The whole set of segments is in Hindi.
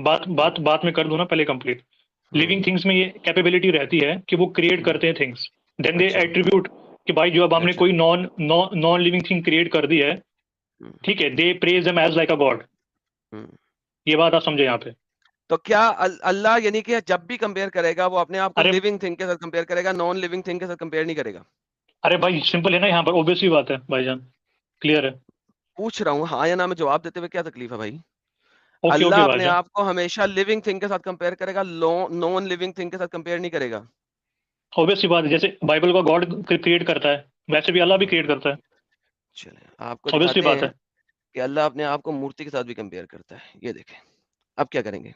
बात बात बात में कर दूं ना पहले कंप्लीट। लिविंग थिंग्स में ये कैपेबिलिटी रहती है कि वो क्रिएट करते हैं थिंग्स, देन दे अच्छा एट्रीब्यूट कि भाई जो अब हमने अच्छा कोई non non living thing create कर दी है, हम्म, ठीक है, they praise them as like a god. हम्म। ये बात आप समझे यहाँ पे। तो क्या अल्लाह यानी कि जब भी कंपेयर करेगा वो अपने आप को अरे लिविंग थिंग के साथ कंपेयर करेगा, नॉन लिविंग थिंग के साथ कंपेयर नहीं करेगा? अरे भाई सिंपल है ना, यहाँ पर ऑब्वियस सी बात है भाईजान, क्लियर है। पूछ रहा हूँ हाँ या ना में जवाब देते हुए, क्या तकलीफ है भाई? ओके अल्लाह ओके अपने भाईजान। आप को हमेशा लिविंग थिंग के साथ कंपेयर करेगा, नॉन लिविंग थिंग के साथ कंपेयर नहीं करेगा। ऑब्वियस सी बात है, जैसे बाइबल का गॉड क्रिएट करता है वैसे भी अल्लाह भी क्रिएट करता है। चले आपको ऑब्वियस सी दिखाते बात हैं है। कि अल्लाह अपने आप को मूर्ति के साथ भी कंपेयर करता है। ये देखें, अब क्या करेंगे?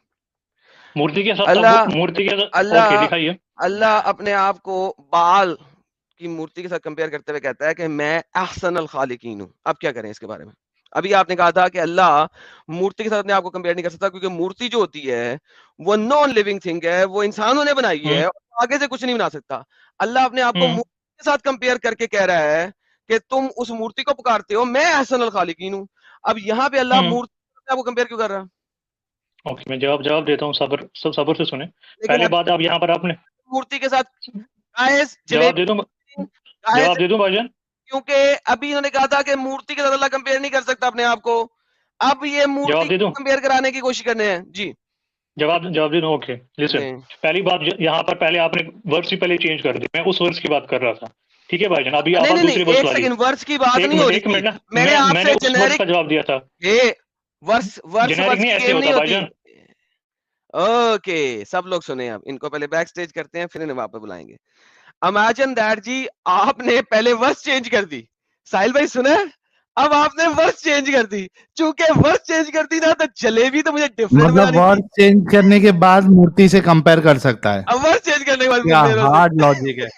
मूर्ति के साथ, अब अल्लाह मूर्ति के साथ, ओके अल्लाह दिखाइए। अल्लाह अपने आप को बाल की मूर्ति के साथ कंपेयर करते हुए कहता है कि मैं अहसनुल खालिकीन हूं। अब क्या करें इसके बारे में? अभी आपने कहा था कि अल्लाह मूर्ति के साथ अपने आप को कंपेयर नहीं कर सकता, क्योंकि मूर्ति जो होती है वो नॉन लिविंग थिंग है, वो इंसानों ने बनाई हम्म है और आगे से कुछ नहीं बना सकता। अल्लाह अपने आप को हम्म मूर्ति के साथ कंपेयर करके कह रहा है कि तुम उस मूर्ति को पुकारते हो, मैं अहसनुल खालिकीन हूं। अब यहाँ पे अल्लाह हम्म मूर्ति के साथ अपने आप को कंपेयर क्यों कर रहा है? ओके, मैं जवाब जवाब देता हूँ, सब्र सब सब्र से सुने। लेकिन पहले अभी बात, आप यहाँ पर आपने मूर्ति के साथ गाइस जवाब दे दूं, जलेबी गाइस, जवाब दे दूं भाईजान। क्योंकि अभी इन्होंने कहा था कि मूर्ति के साथ अल्लाह कंपेयर नहीं कर सकता अपने आप को। अब ये मूर्ति जवाब दे दूं, कंपेयर कराने की कोशिश करने हैं जी। जवाब जवाब दे दूं, ओके लिसन। नहीं पहली बात, यहाँ पर पहले आपने वर्ड्स ही पहले चेंज कर दी, मैं उस वर्ड्स की बात कर रहा था, ठीक है भाईजान, अभी नहीं आप नहीं नहीं, दूसरे वर्ड्स एक वाली। सेकंड, वर्ष की बात एक नहीं हो मिनट रही एक थी। मिनट ना, मैंने मैंने आपसे उस वर्ड्स का जेनेरिक जवाब दिया था। ये वर्ष वर्ष जेनेरिक वर्ष नहीं की ऐसे गेम नहीं होता होती। भाईजान। ओके, सब लोग सुने, अब इनको पहले बैक स्टेज करते हैं फिर इन्हें वापस बुलाएंगे। इमेजिन दैट जी, आपने पहले वर्ष चेंज कर दी। साहिल भाई सुना है? अब आपने वर्ष चेंज कर दी। चूंकि वर्ष चेंज कर दी ना, तो जलेबी तो मुझे डिफरेंट मतलब बनानी थी। वर्ड चेंज करने के बाद मूर्ति से कंपेयर कर सकता है? अब वर्ष चेंज करने के बाद क्या मेरे से हार्ड लॉजिक है,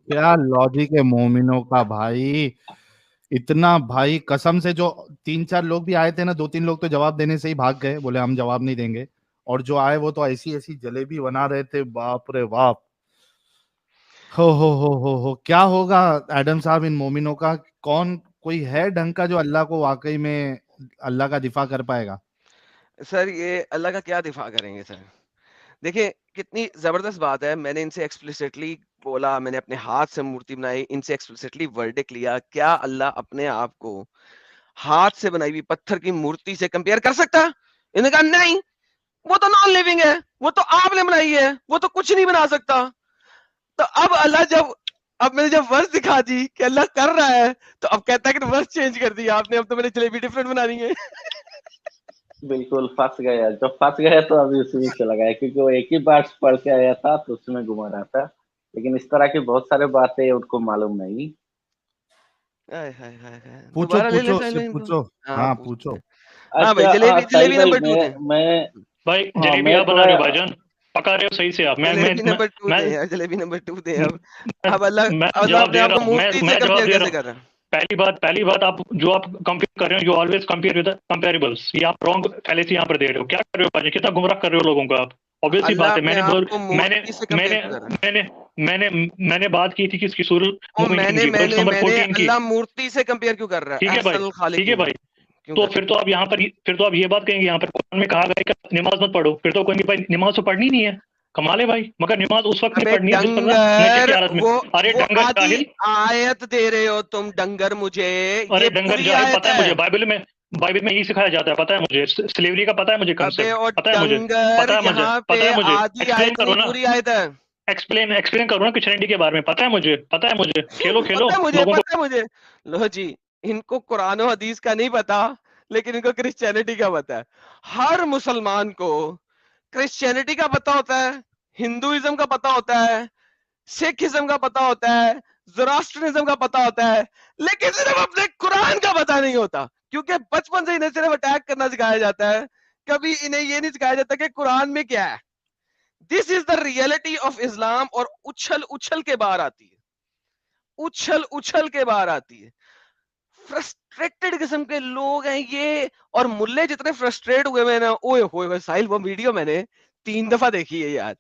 क्या लॉजिक है मोमिनों का भाई। इतना भाई कसम से, जो 3-4 लोग भी आए थे ना, 2-3 लोग तो जवाब देने से ही भाग गए, बोले हम जवाब नहीं देंगे। और जो आए वो तो ऐसी ऐसी जलेबी बना रहे थे, बाप रे बाप। हो क्या होगा एडम साहब इन मोमिनों का? कौन कोई है ढंग का जो अल्लाह को वाकई में अल्लाह का दिफा कर पाएगा? सर, ये अल्लाह का क्या दिफा करेंगे सर? देखिए कितनी जबरदस्त बात है। मैंने इनसे एक्सप्लिसिटली बोला, मैंने अपने हाथ से मूर्ति बनाई, इनसे एक्सप्लिसिटली वर्डिक्ट लिया, क्या अल्लाह अपने आप को हाथ से बनाई हुई पत्थर की मूर्ति से कंपेयर कर सकता? इन्होंने कहा नहीं, वो तो नॉन लिविंग है, वो तो आपने बनाई है, वो तो कुछ नहीं बना सकता। तो अब अल्लाह जब, अब मैंने जब वर्ष दिखा दी कि अल्लाह कर रहा है, तो अब कहता है कि वर्ष चेंज कर दिया आपने, अब तो मैंने जलेबी डिफरेंट बनानी है। बिल्कुल फंस गया, जब फंस गया तो अभी उसी में चला गया, क्योंकि वो एक ही बार पढ़ के आया था तो उसमें घुमा रहा था। लेकिन इस तरह की बहुत सारे बातें उनको मालूम नहीं। हाय हाय हाय हाय, पूछो दोबारा ले ले पूछो उससे साइलेंट को। पूछो। हाँ हाँ पूछते पूछो। हैं। हाँ भाई, अच्छा जलेबी साहिल जलेबी भाई, नंबर 2 दें। मैं भाई हाँ जलेबी मैं आप बना थोड़ा रहे हो भाईजान, पका रहे हो सही से आप। जलेबी नंबर 2 मैं दें यार, जलेबी नंबर 2 दें। अब मैं अल्लाह जवाब अपने दे आप रहा को हूँ, मूर्ति से मैं जवाब कंपेयर दे रहा कैसे हूँ। कर रहा है? पहली बात आप जो आप कंपेयर कर रहे हो, यू ऑलवेज कंपेयर विद कंपेरेबल्स, ये आप रॉन्ग फैलेसी यहाँ पर दे रहे हो। क्या कर रहे हो भाई, कितना गुमराह कर रहे हो लोगों को आप। ऑब्वियस सी अल्लाह बात है, अपने आप को मूर्ति से कंपेयर मैंने क्यों कर रहा है? मैंने मैंने मैंने बात की थी किसकी, सूरह और मोमिनीन मैंने की वर्स मैंने नंबर मैंने 14 की। अल्लाह मूर्ति से कंपेयर क्यों कर रहा ठीक है? है भाई, अहसनुल ठीक है खालिकीन भाई। क्यों तो कर रहा फिर तो आप यहाँ पर, फिर तो आप ये बात कहेंगे, यहाँ पर कुरान में कहा गया है कि नमाज मत पढ़ो, फिर तो कहेंगे भाई नमाज तो पढ़नी नहीं है। कमाल है भाई, मगर नमाज उस वक्त है? नहीं अबे पढ़नी है जिस वक्त नशे डंगर, की हालत में। अरे वो डंगर आधी जाहिल, आयत दे रहे हो तुम डंगर मुझे। अरे ये डंगर पूरी जाहिल, आयत पता है मुझे, है। बाइबल में यही सिखाया जाता है, पता है मुझे, स्लेवरी का पता है मुझे अबे कंसेप्ट, और पता है मुझे, डंगर, पता है मुझे, यहाँ पे पता है मुझे। आधी एक्सप्लेन आयत करो नहीं ना, पूरी आयत है। एक्सप्लेन करो ना क्रिश्चियनिटी के बारे में, पता है मुझे, पता है मुझे। खेलो खेलो पता है मुझे, लोगों को। पता है मुझे। लो जी, इनको कुरान और हदीस का नहीं पता, लेकिन इनको क्रिश्चियनिटी का पता है। हर मुसलमान को क्रिश्चियनिटी का पता होता है, हिंदुइज्म का पता होता है, सिखिज्म का पता होता है, ज़ोरास्ट्रियनिज्म का पता होता है, लेकिन सिर्फ अपने कुरान का पता नहीं होता, क्योंकि बचपन से इन्हें सिर्फ अटैक करना सिखाया जाता है। कभी इन्हें ये नहीं सिखाया जाता कि कुरान में क्या है। This is the reality of Islam. और उछल उछल के बाहर आती है, उछल उछल के बाहर आती है। फ्रस्ट्रेटेड किस्म के लोग हैं ये। और मुल्ले जितने फ्रस्ट्रेट हुए हैं ना, ओए होए होए साहिल, वो वीडियो मैंने 3 दफा देखी है यार।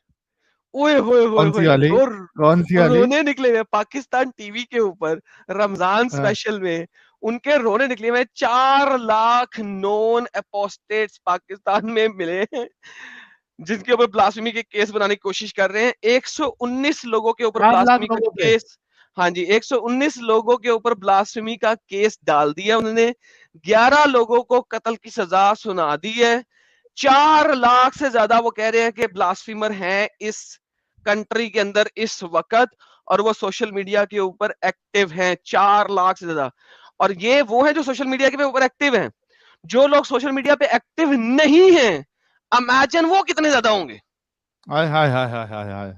ओए होए होए कौन सी होए, वाली? और कौन सी वाली? रोने निकले हुए पाकिस्तान टीवी के ऊपर रमजान हाँ। स्पेशल में। उनके रोने निकले हुए 4 लाख नॉन एपोस्टेट्स पाकिस्तान में मिले हैं, जिनके ऊपर ब्लास्फेमी के केस बनाने की कोशिश कर रहे हैं। 119 लोगों के ऊपर 4 लाख ब्लास्फेमी का लोगों पे। केस, हाँ जी, 119 लोगों के ऊपर ब्लास्फेमी का केस डाल दिया उन्होंने। 11 लोगों को कत्ल की सजा सुना दी है। 4 लाख से ज्यादा वो कह रहे हैं कि ब्लास्फेमर हैं इस कंट्री के अंदर इस वक्त, और वो सोशल मीडिया के ऊपर एक्टिव हैं। 4 लाख से ज्यादा। और ये वो है जो सोशल मीडिया के ऊपर एक्टिव हैं। जो लोग सोशल मीडिया पे एक्टिव नहीं हैं, इमेजिन वो कितने ज्यादा होंगे। हाय हाय हाय हाय हाय हाय,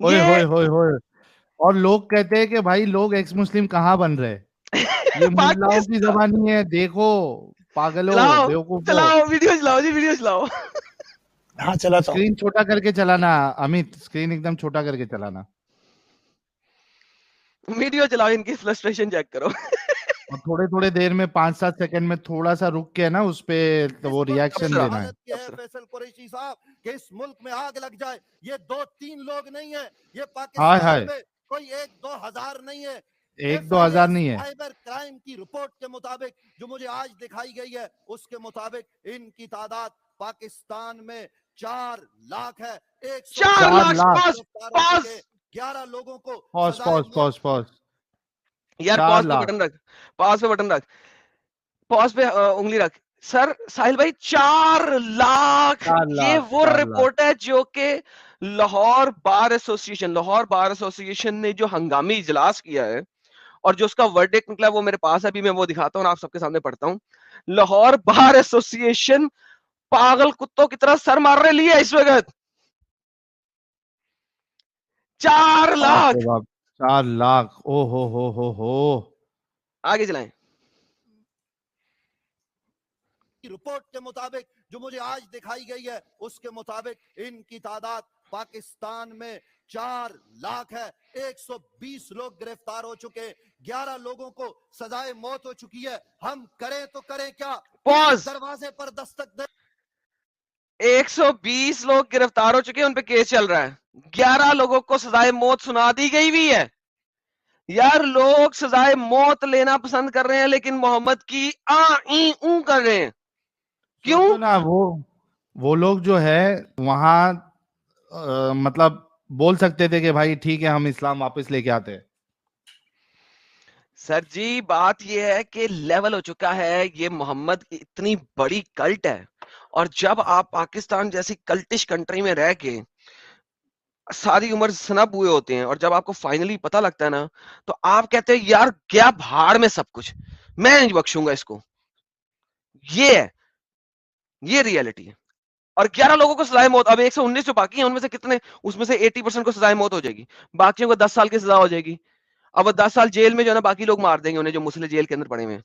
ओए ये होए होए होए। और लोग कहते हैं कि भाई लोग एक्स मुस्लिम कहाँ बन रहे, ये मुल्लाओं की पाकिस्तान, जबानी है, देखो पागलो चलाओ बेवकूफो। चलाओ वीडियो चलाओ जी, वीडियो चलाओ। हाँ चलाता हूँ। स्क्रीन छोटा करके चलाना अमित, स्क्रीन एकदम छोटा करके चलाना, वीडियो चलाओ, इनकी फ्रस्ट्रेशन चेक करो। और थोड़े थोड़े देर में 5-7 सेकंड में थोड़ा सा रुक के ना उस पे तो वो रिएक्शन अफसरा। देना है। हालत ये है फैसल कुरैशी साहब कि इस मुल्क में आग लग जाए, ये 2-3 लोग नहीं है, ये हाय पाकिस्तान हाय, में कोई 1-2 हजार नहीं है। 1-2 हजार नहीं है। साइबर क्राइम की रिपोर्ट के मुताबिक जो मुझे आज दिखाई गई है, उसके मुताबिक इनकी तादाद पाकिस्तान में 4 लाख है। 4 लाख। लाख। पॉज 11 लोगों को पॉज सजाए पॉज मौत। पॉज पॉज, यार 4 पॉज पे लाख। बटन रख, पॉज पे बटन रख, पॉज पे उंगली रख। सर साहिल भाई 4 लाख। 4 ये लाख, वो 4 लाख। रिपोर्ट है जो कि लाहौर बार एसोसिएशन ने जो हंगामी इजलास किया है और जो उसका वर्डिक्ट निकला वो मेरे पास है, अभी मैं वो दिखाता हूँ और आप सबके सामने पढ़ता हूँ। लाहौर बार एसोसिएशन पागल कुत्तों की तरह सर मारने लिए इस वक्त। 4 बाप लाख। रे बाप, 4 लाख, ओ हो। आगे चलाएं। की रिपोर्ट के मुताबिक जो मुझे आज दिखाई गई है, उसके मुताबिक इनकी तादाद पाकिस्तान में 4 लाख है। 120 लोग गिरफ्तार हो चुके, 11 लोगों को सजाए मौत हो चुकी है। हम करें तो करें क्या? पॉज। दरवाजे पर दस्तक दे। 120 लोग गिरफ्तार हो चुके हैं, उन पे केस चल रहा है। 11 लोगों को सजाए मौत सुना दी गई भी है। यार लोग सजाए मौत लेना पसंद कर रहे हैं, लेकिन मोहम्मद की ई ऊ कर रहे हैं। क्यों? सोचो ना, वो लोग जो है वहां मतलब बोल सकते थे कि भाई ठीक है हम इस्लाम वापस लेके आते हैं। सर जी बात यह है कि लेवल हो चुका है, ये मोहम्मद की इतनी बड़ी कल्ट है, और जब आप पाकिस्तान जैसी कल्टिश कंट्री में रह के सारी उम्र सनब हुए होते हैं और जब आपको फाइनली पता लगता है ना, तो आप कहते हैं यार क्या भाड़ में सब कुछ, मैं नहीं बख्शूंगा इसको। ये है, ये रियलिटी है। और 11 लोगों को सजाए मौत। अब 119 जो बाकी हैं उनमें से कितने, उसमें से 80% को सजाए मौत हो जाएगी, बाकियों को 10 साल की सजा हो जाएगी। अब वो 10 साल जेल में जो है ना, बाकी लोग मार देंगे उन्हें जो मुस्लिम जेल के अंदर पड़े हुए हैं।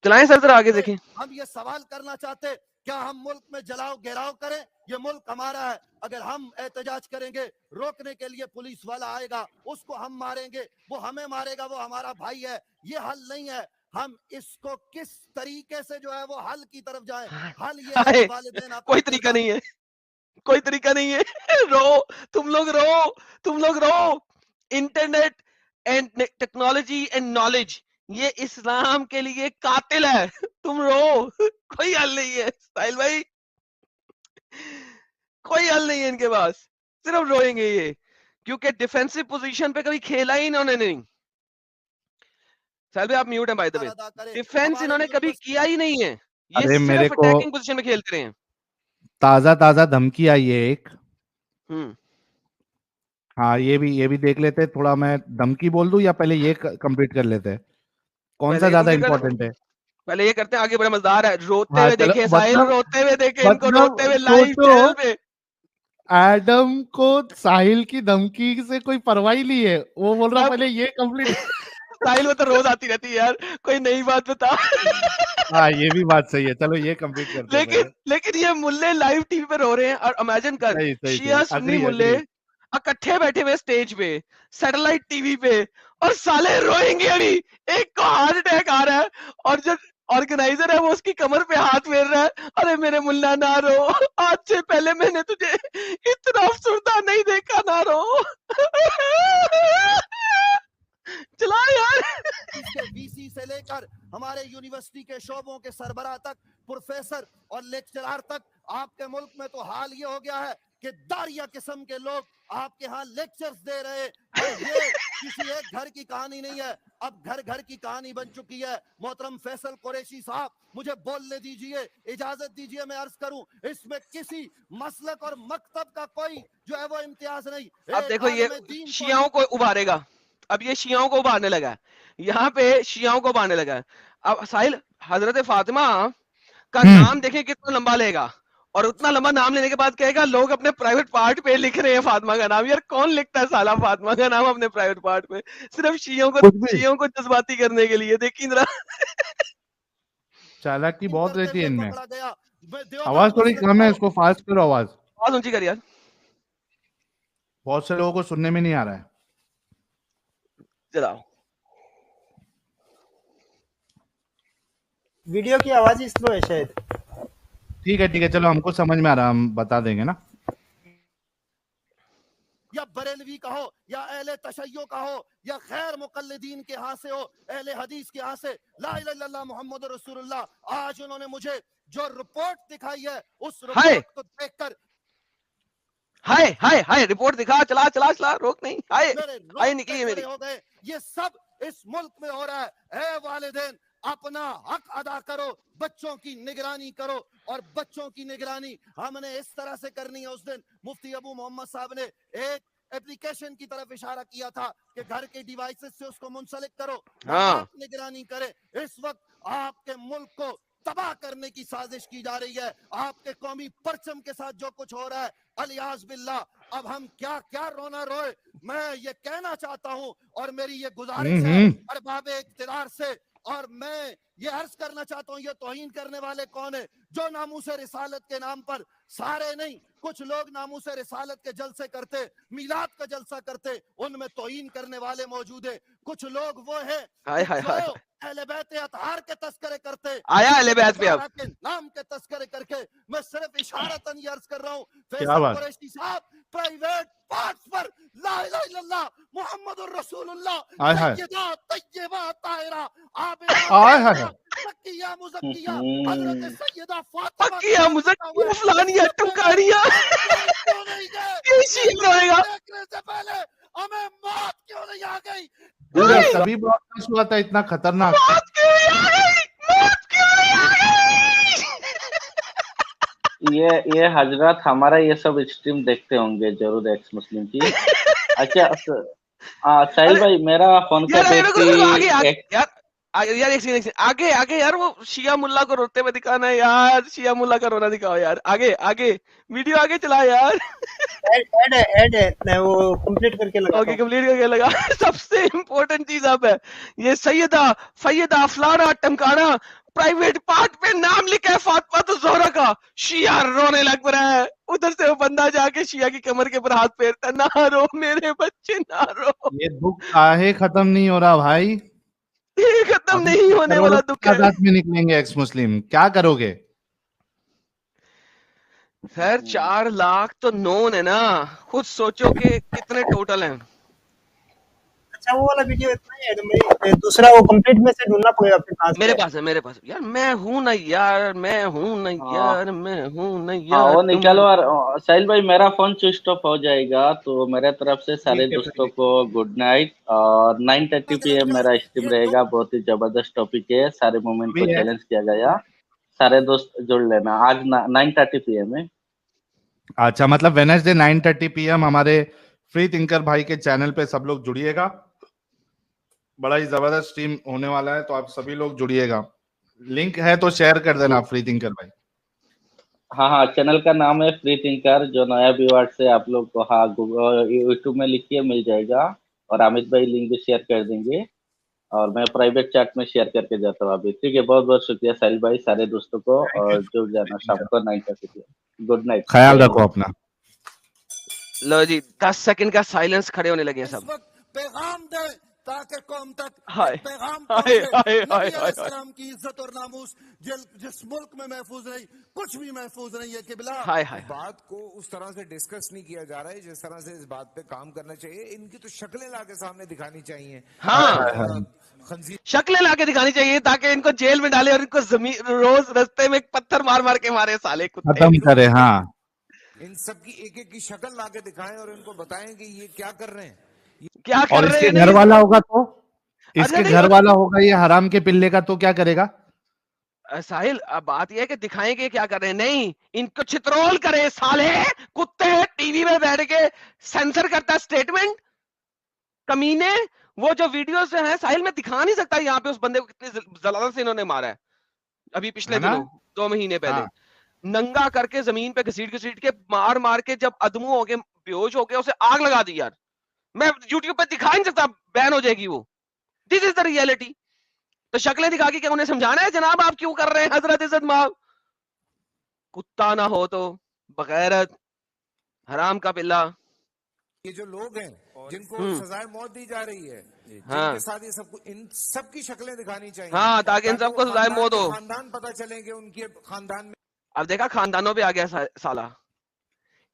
चलाएं सर जरा आगे देखें। हम ये सवाल करना चाहते, क्या हम मुल्क में जलाओ घेराव करें? ये मुल्क हमारा है। अगर हम एहतजाज करेंगे, रोकने के लिए पुलिस वाला आएगा, उसको हम मारेंगे, वो हमें मारेगा, वो हमारा भाई है। ये हल नहीं है। हम इसको किस तरीके से जो है वो हल की तरफ जाएं? हल ये है कि वालिदैन अपने कोई तरीका नहीं है, कोई तरीका नहीं है। रो, तुम लोग रो, तुम लोग रो। Internet and technology and knowledge ये इस्लाम के लिए कातिल है। तुम रो, कोई हल नहीं है साहिल भाई, कोई हल नहीं है इनके पास, सिर्फ रोएंगे ये, क्योंकि डिफेंसिव पोजीशन पे कभी खेला ही इन्होंने नहीं। साहिल भाई आप म्यूट हैं बाय द वे। अदा करें। डिफेंस हमारे इन्होंने कभी यूनिवर्सिटी किया ही नहीं है, ये अरे मेरे सिर्फ को अटैकिंग पोजीशन में खेलते रहे हैं। ताजा धमकी आई है एक। हम्म, हाँ ये भी देख लेते हैं, थोड़ा मैं धमकी बोल दूं या पहले ये कंप्लीट कर लेते हैं, कौन सा पहले ये ज्यादा complete कर, इंपॉर्टेंट है? पहले ये करते हैं, आगे बड़ा मजेदार है। रोते हाँ हुए चलो, देखे साहिल, मतलब रोते हुए देखे इनको, रोते हुए लाइव सोचो चैनल पे। एडम को साहिल की धमकी से कोई परवाह ही नहीं है, वो बोल रहा अब पहले ये कंप्लीट। साहिल वो तो रोज आती रहती है यार, कोई नई बात बता। हाँ ये भी बात सही है, चलो ये कंप्लीट करते हैं पहले। लेकिन ये मुल्ले लाइव टीवी पे रो रहे हैं, और इमेजिन कर सही शिया सुन्नी अग्री मुल्ले अग्री। इकट्ठे बैठे हुए स्टेज पे सैटेलाइट टीवी पे, और साले रोएंगे अभी। एक को हार्ट अटैक आ रहा है और जो ऑर्गेनाइजर है वो उसकी कमर पे हाथ फेर रहा है, अरे मेरे मुल्ला ना रो, आज से पहले मैंने तुझे इतना अफसरदा नहीं देखा, ना रो। चला यार। इसके वीसी से लेकर हमारे यूनिवर्सिटी के शोबों के सरबराह तक, प्रोफेसर और लेक्चरर तक, आपके मुल्क में तो हाल ये हो गया है कि दारिया किस्म के लोग आपके यहाँ लेक्चर्स दे रहे हैं। ये किसी एक घर की कहानी नहीं है, अब घर घर की कहानी बन चुकी है। मोहतरम फैसल कुरैशी साहब, मुझे बोलने दीजिए, इजाजत दीजिए मैं अर्ज करूं, इसमें किसी मसलक और मकतब का कोई जो है वो इम्तियाज नहीं। अब देखो ये शियाओं को उभारेगा, अब ये शियाओं को उभारने लगा है, यहाँ पे शियाओं को उभारने लगा है। अब साहिल, हजरत फातिमा का नाम देखें कितना लंबा लेगा, और उतना लंबा नाम लेने के बाद कहेगा लोग अपने प्राइवेट पार्ट पे लिख रहे हैं फातिमा का नाम। यार कौन लिखता है साला फातिमा का नाम अपने प्राइवेट पार्ट पे, सिर्फ शियों को जज्बाती करने के लिए। देखिए जरा चालाकी बहुत रहती है इनमें। आवाज थोड़ी कम है, इसको फास्ट करो, आवाज ऊंची कर यार, बहुत से लोगों को सुनने में नहीं आ रहा है। चलाओ। वीडियो की आवाज ही स्लो है शायद। ठीक है चलो, हमको समझ में आ रहा है, हम बता देंगे ना। या बरेलवी का हो या अहले तशय्यो का हो या खैर मुकल्लिदीन के यहाँ से हो, अहले हदीस के यहाँ से, ला इलाहा इल्लल्लाह मुहम्मद रसूलुल्लाह, आज उन्होंने मुझे जो रिपोर्ट दिखाई है उस रिपोर्ट को देखकर हाय रिपोर्ट दिखा, चला रोक नहीं, हाय निकली है मेरी। हो गए। ये सब इस मुल्क में हो रहा है। ऐ वालिदैन, अपना हक अदा करो, बच्चों की निगरानी करो, और बच्चों की निगरानी हमने इस तरह से करनी है। उस दिन मुफ्ती अबू मोहम्मद साहब ने एक एप्लीकेशन की तरफ इशारा किया था कि घर के डिवाइसेस से उसको मुंसलिक करो, आप निगरानी करें। इस वक्त आपके मुल्क को तबाह करने की साजिश की जा रही है, आपके कौमी परचम के साथ जो कुछ हो रहा है, अलियाज बिल्लाह। अब हम क्या क्या रोना रोए। मैं ये कहना चाहता हूं और मेरी ये गुजारिश है अरबाब इख्तियार से, और मैं ये अर्ज करना चाहता हूँ, ये तौहीन करने वाले कौन है? जो नामूस रिसालत के नाम पर, सारे नहीं, कुछ लोग नामूस रिसालत के जलसे करते, मिलाद का जलसा करते, उनमें तौहीन करने वाले मौजूद है। कुछ लोग वो है जो अहले बैत अतहार के तस्करे करते, आया अहले बैत पे अब के नाम के तस्करे करके। मैं सिर्फ इशारतन ये अर्ज कर रहा हूँ, फैसल कुरैशी साहब, प्राइवेट पार्ट्स पर ला इलाहा इल्लल्लाह मुहम्मदुर रसूलुल्लाह सय्यदा तय्यबा ताहिरा आबिदा तकिया मुज़क्किया हजरत सय्यदा फातिमा तकिया मुज़क्किया फलानिया टुकारिया ये शील रहेगा। देखने से पहले हमें मौत क्यों नहीं आ गई? सभी ब्रॉडकास्ट हुआ था इतना खतरनाक, मौत क्यों नहीं आ गई? ये हजरत हमारा ये सब स्ट्रीम देखते होंगे जरूर, एक्स मुस्लिम की। अच्छा साहिल भाई, मेरा फोन का यार एक सेकंड आगे यार, वो शिया मुल्ला को रोते हुए दिखाना है यार, शिया मुल्ला का रोना दिखाओ यार, आगे वीडियो आगे चला यार। ऐड है वो कंप्लीट करके लगा। ओके कंप्लीट करके लगा। सबसे इम्पोर्टेंट चीज अब है ये सैयदा फलाना टमकाना, प्राइवेट पार्ट पे नाम लिखा है फातिमा तो ज़ोहरा का। शिया रोने लग रहा है, उधर से वो बंदा जाके शिया की कमर के ऊपर हाथ फेरता, ना रो मेरे बच्चे ना रो। ये दुख काहे खत्म नहीं हो रहा भाई? ये खत्म नहीं होने वाला दुख है। में निकलेंगे एक्स मुस्लिम, क्या करोगे? खैर 4 लाख तो नोन है ना, खुद सोचो कि कितने टोटल हैं। अच्छा वो वाला वीडियो इतना ही है, तो दूसरा वो कंप्लीट में से ढूंढना पड़ेगा अपने पास। मेरे पास यार, मैं हूं ना यार, वो निकालो। और साहिल भाई, मेरा फोन स्विच ऑफ हो जाएगा, तो मेरे तरफ से सारे दोस्तों को गुड नाइट। और 9:30 PM मेरा स्ट्रीम रहेगा, बहुत ही जबरदस्त टॉपिक है, सारे मोमेंट को चैलेंज किया गया, सारे दोस्त जुड़ लेना। आज 9:30 PM है। अच्छा, मतलब वेडनेसडे 9:30 PM हमारे फ्री थिंकर भाई के चैनल पे सब लोग जुड़िएगा, बड़ा ही जबरदस्त स्ट्रीम होने वाला है, तो आप सभी लोग जुड़िएगा। लिंक है तो शेयर कर देना फ्री थिंकर भाई। हाँ, चैनल का नाम है फ्री थिंकर। जो नया व्यूअर से आप लोग को, हाँ, गूगल यूट्यूब में लिखिए, मिल जाएगा। और अमित भाई लिंक भी शेयर कर देंगे, और मैं प्राइवेट चैट में शेयर करके जाता हूँ अभी। ठीक है, बहुत बहुत शुक्रिया साहिल भाई, सारे दोस्तों को, और जुड़ जाना शाम को 9:30 PM। गुड नाइट, ख्याल रखो अपना। लो जी 10 सेकंड का साइलेंस, खड़े होने लगे सब। पैगाम दे ताकि कौम तक हाय, एक पैगाम हाय, पहुंचे। हाय, नबी हाय, अलैहिस्सलाम की इज्जत और नामूस जिस मुल्क में महफूज नहीं, कुछ भी महफूज नहीं है किबला। हाय, हाय। बात को उस तरह से डिस्कस नहीं किया जा रहा है जिस तरह से इस बात पे काम करना चाहिए। इनकी तो शक्लें लाके सामने दिखानी चाहिए। हाँ, खंजीर शक्लें लाके दिखानी चाहिए ताकि इनको जेल में डाले और इनको जमीन रोज रास्ते में पत्थर मार मार के मारे साले कुत्ते। खत्म करे। हाँ, इन सब की एक की शक्ल लाके दिखाएं और इनको बताएं कि ये क्या कर रहे हैं। क्या और कर रहे इसके हैं घर नहीं? वाला होगा तो, इसके नहीं, घर वाला होगा ये हराम के पिल्ले का, तो क्या करेगा? साहिल, अब बात यह है कि दिखाएंगे क्या कर रहे हैं, नहीं इनको चित्रोल करे साले कुत्ते। टीवी में बैठ के सेंसर करता स्टेटमेंट कमीने। वो जो वीडियोस हैं साहिल, मैं दिखा नहीं सकता यहाँ पे उस बंदे को कितनी जलालत से इन्होंने मारा है अभी पिछले है ना? दिनों, 2 महीने पहले। हाँ। नंगा करके जमीन पे घसीट के मार मार के जब अदमू हो गए, बेहोश हो गया, उसे आग लगा दी यार। मैं यूट्यूब पे दिखा नहीं सकता, बैन हो जाएगी वो। This is the reality. तो शक्लें दिखा के क्या उन्हें समझाना है जनाब आप क्यों कर रहे हैं हजरत इज्जत माँ? कुत्ता ना हो तो बगैरत हराम का पिल्ला। ये जो लोग हैं जिनको सजाए मौत दी जा रही है, हाँ। जिनके साथ ये सबको, इन सबकी शक्लें दिखानी चाहिए। हाँ, ताकि इन वो सबको सजाए खानदान मौत के हो। खानदान पता चलेंगे उनके खानदान में। अब देखा खानदानों पे आ गया साला।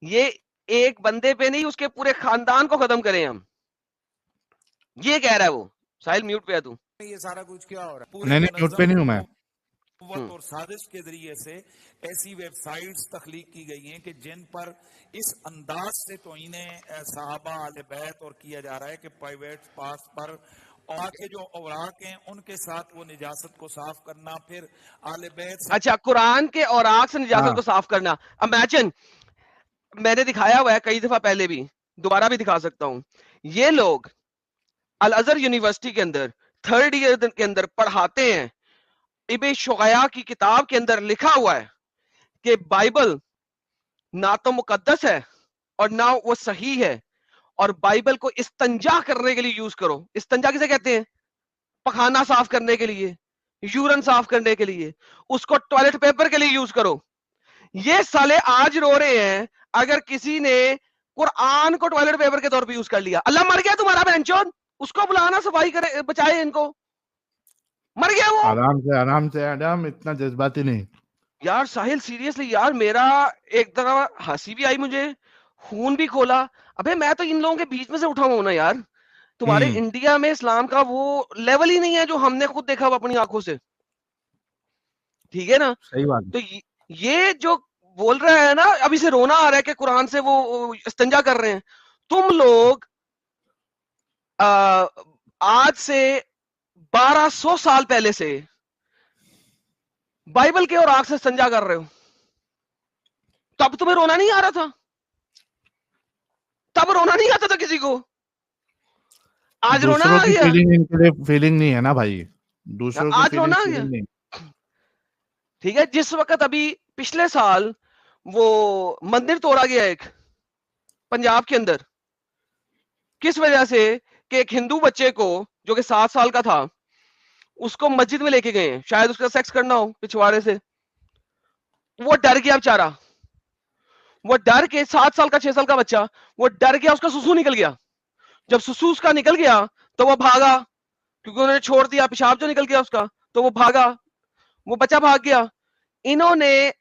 ये एक बंदे पे नहीं, उसके पूरे खानदान को खत्म करें हम, ये कह रहा है वो। साहिल म्यूट पे है तू। ये सारा कुछ क्या हो रहा है? नहीं, म्यूट पे नहीं हूं मैं। और साजिश के जरिए से ऐसी वेबसाइट्स तख्लीक की गई हैं कि जिन पर इस अंदाज से तौहीने सहाबा आले बैत और किया जा रहा है कि प्राइवेट पास पर और के जो औराक हैं उनके साथ वो निजासत को साफ करना, फिर आले बैत। अच्छा, कुरान के औराक से निजासत हाँ। को साफ करना। इमेजिन, मैंने दिखाया हुआ है कई दफा पहले भी, दोबारा भी दिखा सकता हूं। ये लोग अल अजहर यूनिवर्सिटी के अंदर 3rd ईयर के अंदर पढ़ाते हैं। इब्न शुगया की किताब के अंदर लिखा हुआ है कि बाइबल ना तो मुकद्दस है और ना वो सही है, और बाइबल को इस्तंजा करने के लिए यूज करो। इस्तंजा किसे कहते हैं? पखाना साफ करने के लिए, यूरन साफ करने के लिए। उसको टॉयलेट पेपर के लिए यूज करो। ये साले आज रो रहे हैं अगर किसी ने कुरान को टॉयलेट पेपर के तौर पे यूज कर लिया। अल्लाह मर गया तुम्हारा बहनचोद, उसको बुलाना सफाई करे, बचाए इनको। मर गया वो। आराम से आराम, इतना जज्बाती नहीं यार साहिल, सीरियसली यार, मेरा एक तरह हंसी भी आई, मुझे खून भी खोला। अबे मैं तो इन लोगों के बीच में से उठा हुआ ना यार। तुम्हारे इंडिया में इस्लाम का वो लेवल ही नहीं है जो हमने खुद देखा हुआ अपनी आंखों से, ठीक है ना? सही बात है। तो ये जो बोल रहा है ना, अभी से रोना आ रहा है कि कुरान से वो इस्तिंजा कर रहे हैं। तुम लोग आज से 1200 साल पहले से बाइबल के और आग से इस्तिंजा कर रहे हो, तब तुम्हें रोना नहीं आ रहा था? तब रोना नहीं आता था किसी को? आज रोना आ गया। फीलिंग नहीं है ना भाई, दूसरों की आज रोना आ फीलिंग गया। नहीं। ठीक है, जिस वक्त अभी पिछले साल वो मंदिर तोड़ा गया एक पंजाब के अंदर, किस वजह से? कि एक हिंदू बच्चे को जो कि 7 साल का था, उसको मस्जिद में लेके गए हैं, शायद उसका सेक्स करना हो पिछवाड़े से। वो डर गया बेचारा, वो डर के 7 साल का 6 साल का बच्चा, वो डर गया, उसका सुसु निकल गया। जब सुसु उसका निकल गया तो वो भागा, क्योंकि उन्होंने छोड़ दिया, पेशाब जो निकल गया उसका, तो वो भागा, वो बच्चा भाग गया। इन्होंने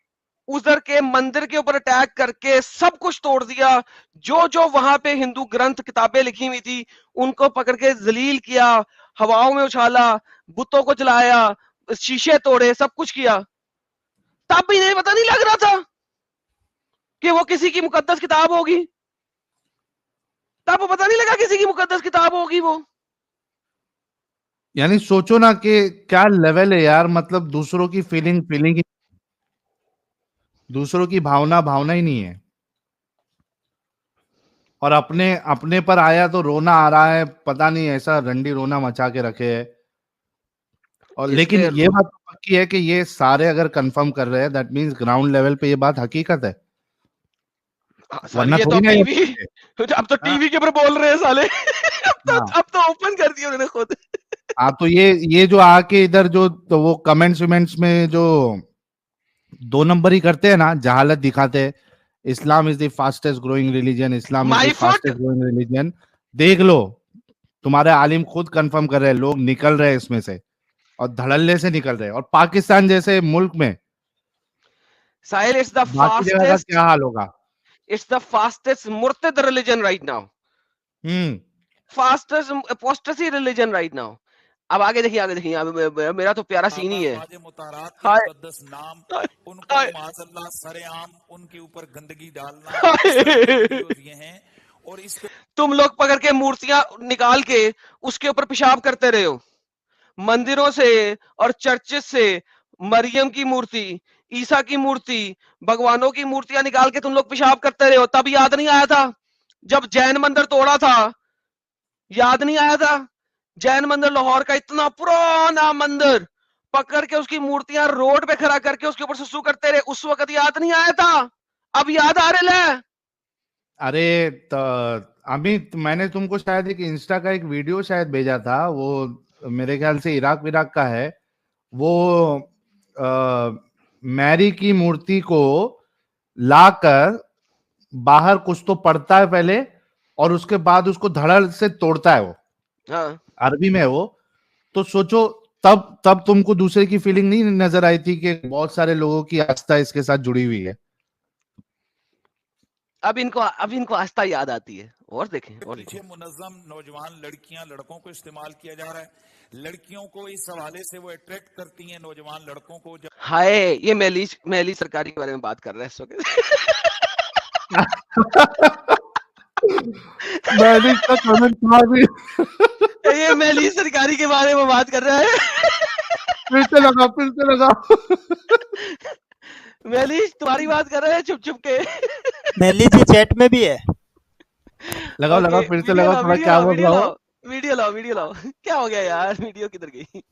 उधर के मंदिर के ऊपर अटैक करके सब कुछ तोड़ दिया। जो जो वहां पे हिंदू ग्रंथ किताबें लिखी हुई थी उनको पकड़ के जलील किया, हवाओं में उछाला, बुतों को जलाया, शीशे तोड़े, सब कुछ किया। तब भी नहीं, पता नहीं लग रहा था कि वो किसी की मुकद्दस किताब होगी। तब पता नहीं लगा किसी की मुकद्दस किताब होगी वो। यानी सोचो ना कि क्या लेवल है यार, मतलब दूसरों की फीलिंग दूसरों की भावना ही नहीं है, और अपने पर आया तो रोना आ रहा है। पता नहीं ऐसा रंडी रोना मचा के रखे है। और लेकिन ये बात तो पक्की है कि ये सारे अगर कंफर्म कर रहे हैं, दैट मींस ग्राउंड लेवल पे ये बात हकीकत है। वरना ये तो थोड़ी ना टीवी, अब तो टीवी के ऊपर बोल रहे हैं साले। अब तो ओपन कर दिया उन्होंने खुद। आप तो ये जो आके इधर जो तो वो कमेंट्स में जो 2 नंबर ही करते हैं ना, जहालत दिखाते हैं, Islam is the fastest growing religion, Islam is the fastest growing religion. देख लो तुम्हारे आलिम खुद कंफर्म कर रहे हैं, लोग निकल रहे हैं इसमें से और धड़ल्ले से निकल रहे हैं। और पाकिस्तान जैसे मुल्क में साहिल, इट्स द बाकी जगह का फास्टेस्ट, क्या हाल होगा? इट्स द फास्टेस्ट मुर्तद religion right now, fastest apostasy religion right now. अब आगे देखिए, आगे देखिए, मेरा तो प्यारा सीन ही है। मुतारात के हाय मुकद्दस नाम, उनको हाय माज़अल्लाह सरेआम उनके ऊपर गंदगी डालना, इस हाय। तरह की वीडियोस ये हैं। और इस पे तुम लोग पकड़ के मूर्तियां निकाल के उसके ऊपर पेशाब करते रहे हो, मंदिरों से और चर्चेस से मरियम की मूर्ति, ईसा की मूर्ति, भगवानों की मूर्तियां निकाल के तुम लोग पेशाब करते रहे हो। तब याद नहीं आया था जब जैन मंदिर तोड़ा था? याद नहीं आया था? जैन मंदिर लाहौर का इतना पुराना मंदिर, पकड़ के उसकी मूर्तियां रोड पे खड़ा करके उसके ऊपर सुसु करते रहे, उस वक्त याद नहीं आया था? अब याद आ रहा है? अरे अमित, मैंने तुमको शायद एक इंस्टा का एक वीडियो शायद भेजा था, वो मेरे ख्याल से इराक विराक का है। वो मैरी की मूर्ति को लाकर बाहर कुछ तो पढ़ता है पहले और उसके बाद उसको धड़ल से तोड़ता है वो। हाँ। अरबी में है वो। तो सोचो, तब तुमको दूसरे की फीलिंग नहीं नजर आई थी कि बहुत सारे लोगों की आस्था इसके साथ जुड़ी हुई है? अब इनको आस्था याद आती है। और देखें, और पीछे देखें, मुनज़्ज़म नौजवान लड़कियां, लड़कों को इस्तेमाल किया जा रहा है। लड़कियों को इस हवाले से वो अट्रैक्ट करती हैं, नौजवान लड़कों को। जब हाय, ये मैली सरकारी के बारे में बात कर रहा है इस वक्त। मैंने इसका कमेंट था भी। ये मैली सरकारी के बारे में बात कर रहा है। फिर से लगा। मैली तुम्हारी बात कर रहे हैं चुप चुप के। मैली जी चैट में भी है। लगाओ, फिर से लगाओ, थोड़ा क्या बोल रहा हो? वीडियो लाओ। क्या हो गया यार, वीडियो किधर गई?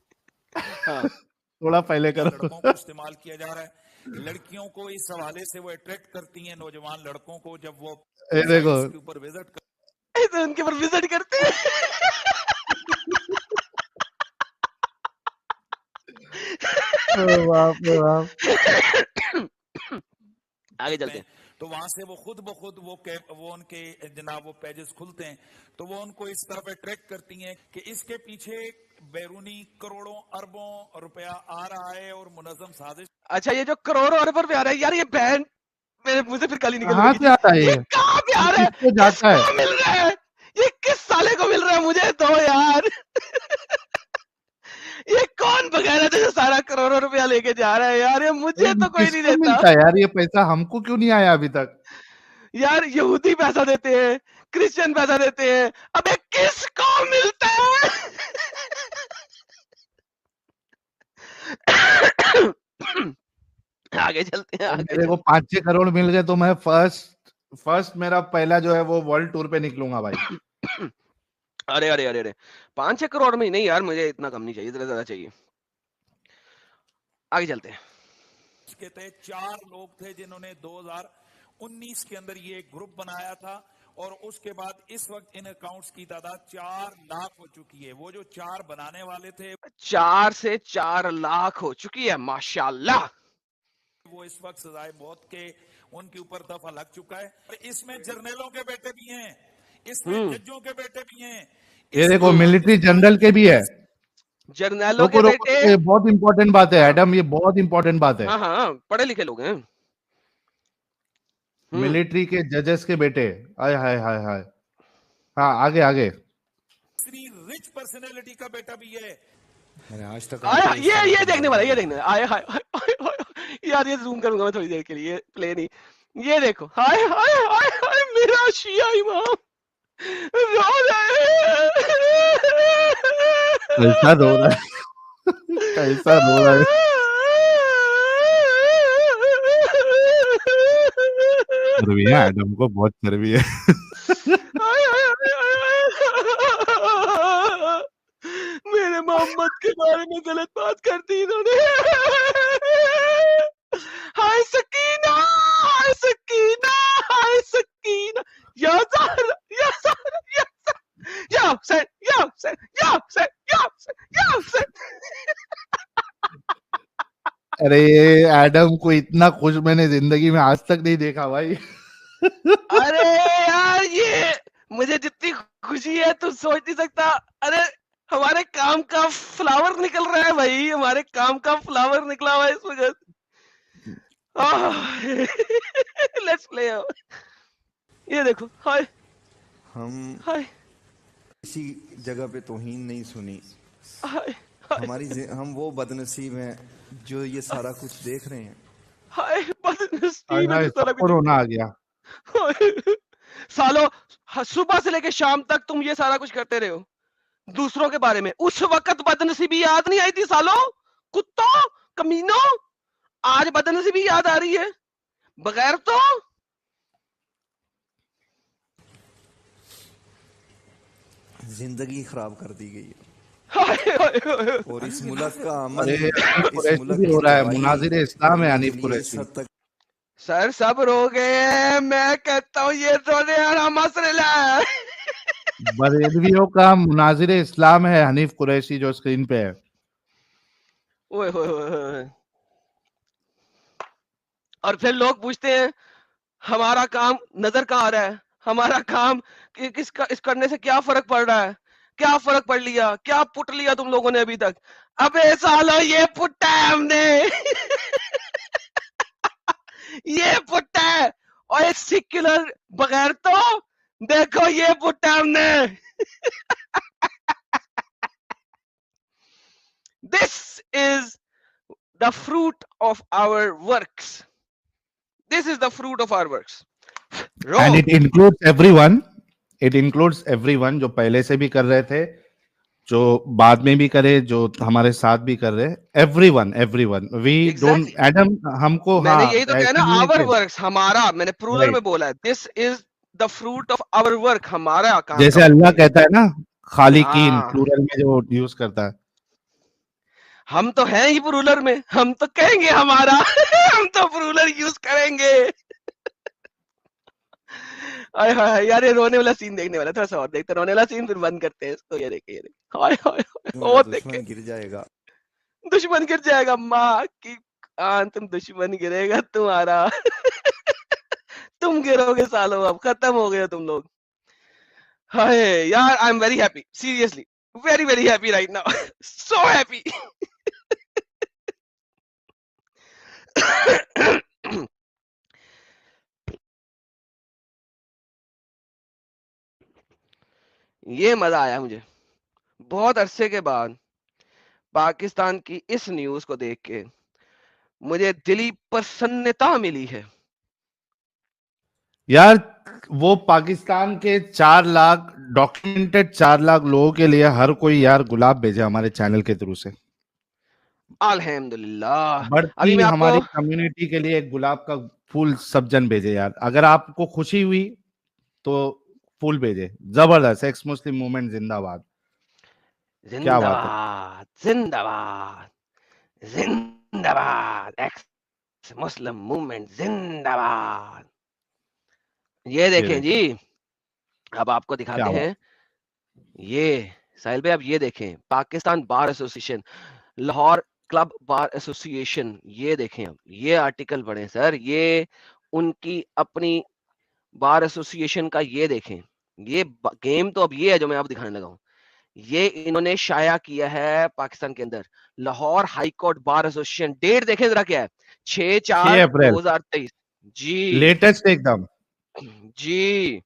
हाँ। थोड़ा पहले करो। लड़कों को इस्तेमाल किया जा रहा है। लड़कियों को इस हवाले से वो अट्रैक्ट करती हैं, नौजवान लड़कों को। जब वो देखो, के ऊपर विजिट तो उनके ऊपर विजिट करते हैं। बाप रे बाप। आगे चलते हैं। तो वहां से वो खुद ब खुद वो उनके जनाब वो पेजेस खुलते हैं, तो वो उनको इस तरफ अट्रैक्ट करती हैं कि इसके पीछे बैरूनी करोड़ों अरबों रुपया आ रहा है और मुनज़्ज़म साजिश। अच्छा, ये जो करोड़ों अरब रुपए आ रहा है यार, ये बैंड मेरे मुंह से फिर गाली निकल कहाँ गई। से आता है ये कहाँ पे आ रहा है? किसको जाता है? किसको मिल रहा है? ये किस साले को मिल रहा है? मुझे तो यार ये कौन बगैर जो सारा करोड़ों रुपया लेके जा रहा है यार? ये मुझे तो कोई नहीं किसको देता मिलता है यार ये पैसा? हमको क्यों नहीं आया अभी तक? यार। यहूदी पैसा देते हैं, क्रिश्चियन पैसा देते हैं, अबे किसको मिलता है? आगे चलते हैं, मेरे को 5-6 करोड़ मिल गए तो मैं फर्स्ट मेरा पहला जो है वो वर्ल्ड टूर पे निकलूंगा भाई। अरे 5-6 करोड़ में नहीं यार, मुझे इतना कम नहीं चाहिए, इतना ज्यादा चाहिए। आगे चलते हैं। इसके तहत 4 लोग थे जिन्होंने 2019 के अंदर ये ग्रुप बनाया था, और उसके बाद इस वक्त इन अकाउंट्स की तादाद 4 लाख हो चुकी है। वो जो 4 बनाने वाले थे 4 से 4 लाख हो चुकी है, माशाल्लाह। वो इस वक्त सजाए मौत के उनके ऊपर दफा लग चुका है। और इसमें जर्नलों के बेटे भी हैं, इसमें जजों के बेटे भी हैं। ये देखो, मिलिट्री जनरल के भी है। जर्नलों के बेटे। ये बहुत इंपॉर्टेंट बात है एडम, ये बहुत इंपॉर्टेंट बात है। हाँ, पढ़े लिखे लोग हैं। मिलिट्री के जजेस के बेटे। हाय हाय हाय हाय। हाँ, आगे रिच पर्सनैलिटी का बेटा भी है। मैंने आज तक आया, ये देखने वाला, ये देखने वाला। आया हाय यार, ये जूम करूंगा मैं थोड़ी देर के लिए, प्ले नहीं। ये देखो, हाय हाय हाय हाय, मेरा शिया इमाम रो रहा है। कैसा रो रहा है? कैसा रो रहा है? चर्बी है एडम को, बहुत चर्बी है। मेरे मोहम्मद के बारे में गलत बात कर दी इन्होंने। हाय सकीना, हाय सकीना, हाय सकीना। या ज़हरा, या ज़हरा, या हुसैन, या हुसैन, या हुसैन, या हुसैन, या हुसैन। अरे एडम को इतना खुश मैंने जिंदगी में आज तक नहीं देखा भाई। अरे यार, ये मुझे जितनी खुशी है तू सोच नहीं सकता। अरे हमारे काम का फ्लावर निकल रहा है भाई, हमारे काम का फ्लावर निकला हुआ है इस वक्त। Let's play. ये देखो, हाय हम हाय किसी जगह पे तौहीन नहीं सुनी। हाय हाय हम वो बदनसीब हैं जो ये सारा कुछ देख रहे हैं। हाय, बदनसीब है हाय, जो सारा सबको रोना आ गया। कुछ। सालो, सुबह से लेके शाम तक तुम ये सारा कुछ करते रहे हो दूसरों के बारे में। उस वक्त बदनसीबी याद नहीं आई थी सालो, कुत्तों, कमीनों। आज बदनसीबी याद आ रही है, बगैर तो। जिंदगी खराब कर दी गई है हाय, हाय, हाय। और इस मुल्क का अमन, अरे हनीफ इस कुरैशी मुल्क भी की हो रहा है, तबाही मुनाजिर इस्लाम है के हनीफ लिए कुरैशी। इस हद तक सर सब रो गए हैं, मैं कहता हूँ ये रोने वाला मसला है। बरेलवियों का मुनाजिर इस्लाम है हनीफ कुरैशी जो स्क्रीन पे है। ओए होए होए होए। और फिर लोग पूछते हैं हमारा काम नजर कहाँ आ रहा है, हमारा काम इस करने से क्या फर्क पड़ रहा है, क्या फर्क पड़ लिया, क्या पुट लिया तुम लोगों ने अभी तक। अबे सालो, ये पुट्टा है हमने। ये पुट्टा है। और एक सिक्युलर बगैर तो देखो, ये पुट्टा हमने। This is the fruit of our works. This is the fruit of our works. And it includes everyone, it includes everyone जो पहले से भी कर रहे थे, जो बाद में भी करे, जो हमारे साथ भी कर रहे, everyone everyone. We don't add them, हमको मैंने हाँ यही तो कहा ना, आवर वर्क्स, हमारा, मैंने प्लूरल में बोला है। This is the fruit of our work, हमारा काम। जैसे अल्लाह कहता है ना खालिकीन, हाँ। प्लूरल में जो यूज करता है। हम तो हैं ही प्लूरल में, हम तो कहेंगे हमारा। हम तो प्लूरल यूज करेंगे। हाय हाय यार, ये रोने वाला सीन देखने वाला, थोड़ा सा और देखते, रोने वाला सीन फिर बंद करते हैं इसको। ये देखिए, ये देखिए, हाय हाय हाय, और दुश्मन गिर जाएगा, दुश्मन गिर जाएगा। माँ की आन, तुम दुश्मन गिरेगा तुम्हारा। तुम गिरोगे सालों, अब खत्म हो गए तुम लोग। हाय यार, I am very happy, seriously very very happy right now. So happy. ये मजा आया मुझे बहुत अरसे के बाद पाकिस्तान की इस न्यूज को देख के। मुझे दिली प्रसन्नता मिली है यार। वो पाकिस्तान के 4 लाख डॉक्यूमेंटेड 4 लाख लोगों के लिए हर कोई यार गुलाब भेजे हमारे चैनल के थ्रू से। अल्हम्दुलिल्लाह। बढ़ती अभी मैं हमारी आपको कम्युनिटी के लिए एक गुलाब का फूल सब जन भेजे यार। अगर आपको खुशी हुई तो फूल भेजे। जबरदस्त, एक्स मुस्लिम मूवमेंट जिंदाबाद। क्या बात है, जिंदाबाद जिंदाबाद जिंदाबाद, एक्स मुस्लिम मूवमेंट जिंदाबाद। ये देखें जी, अब आपको दिखाते क्या बात। हैं। ये साहिल भाई, अब ये देखें, Pakistan bar association, Lahore club bar association, ये देखें, अब ये आर्टिकल पढ़ें सर, ये उनकी अपनी बार एसोसिएशन का। ये देखें, ये गेम तो अब ये है जो मैं अब दिखाने लगा हूं। ये इन्होंने शाया किया है पाकिस्तान के अंदर, Lahore high court bar association. Date देखें जरा, क्या है, 6/4/2023 जी, लेटेस्ट एकदम जी।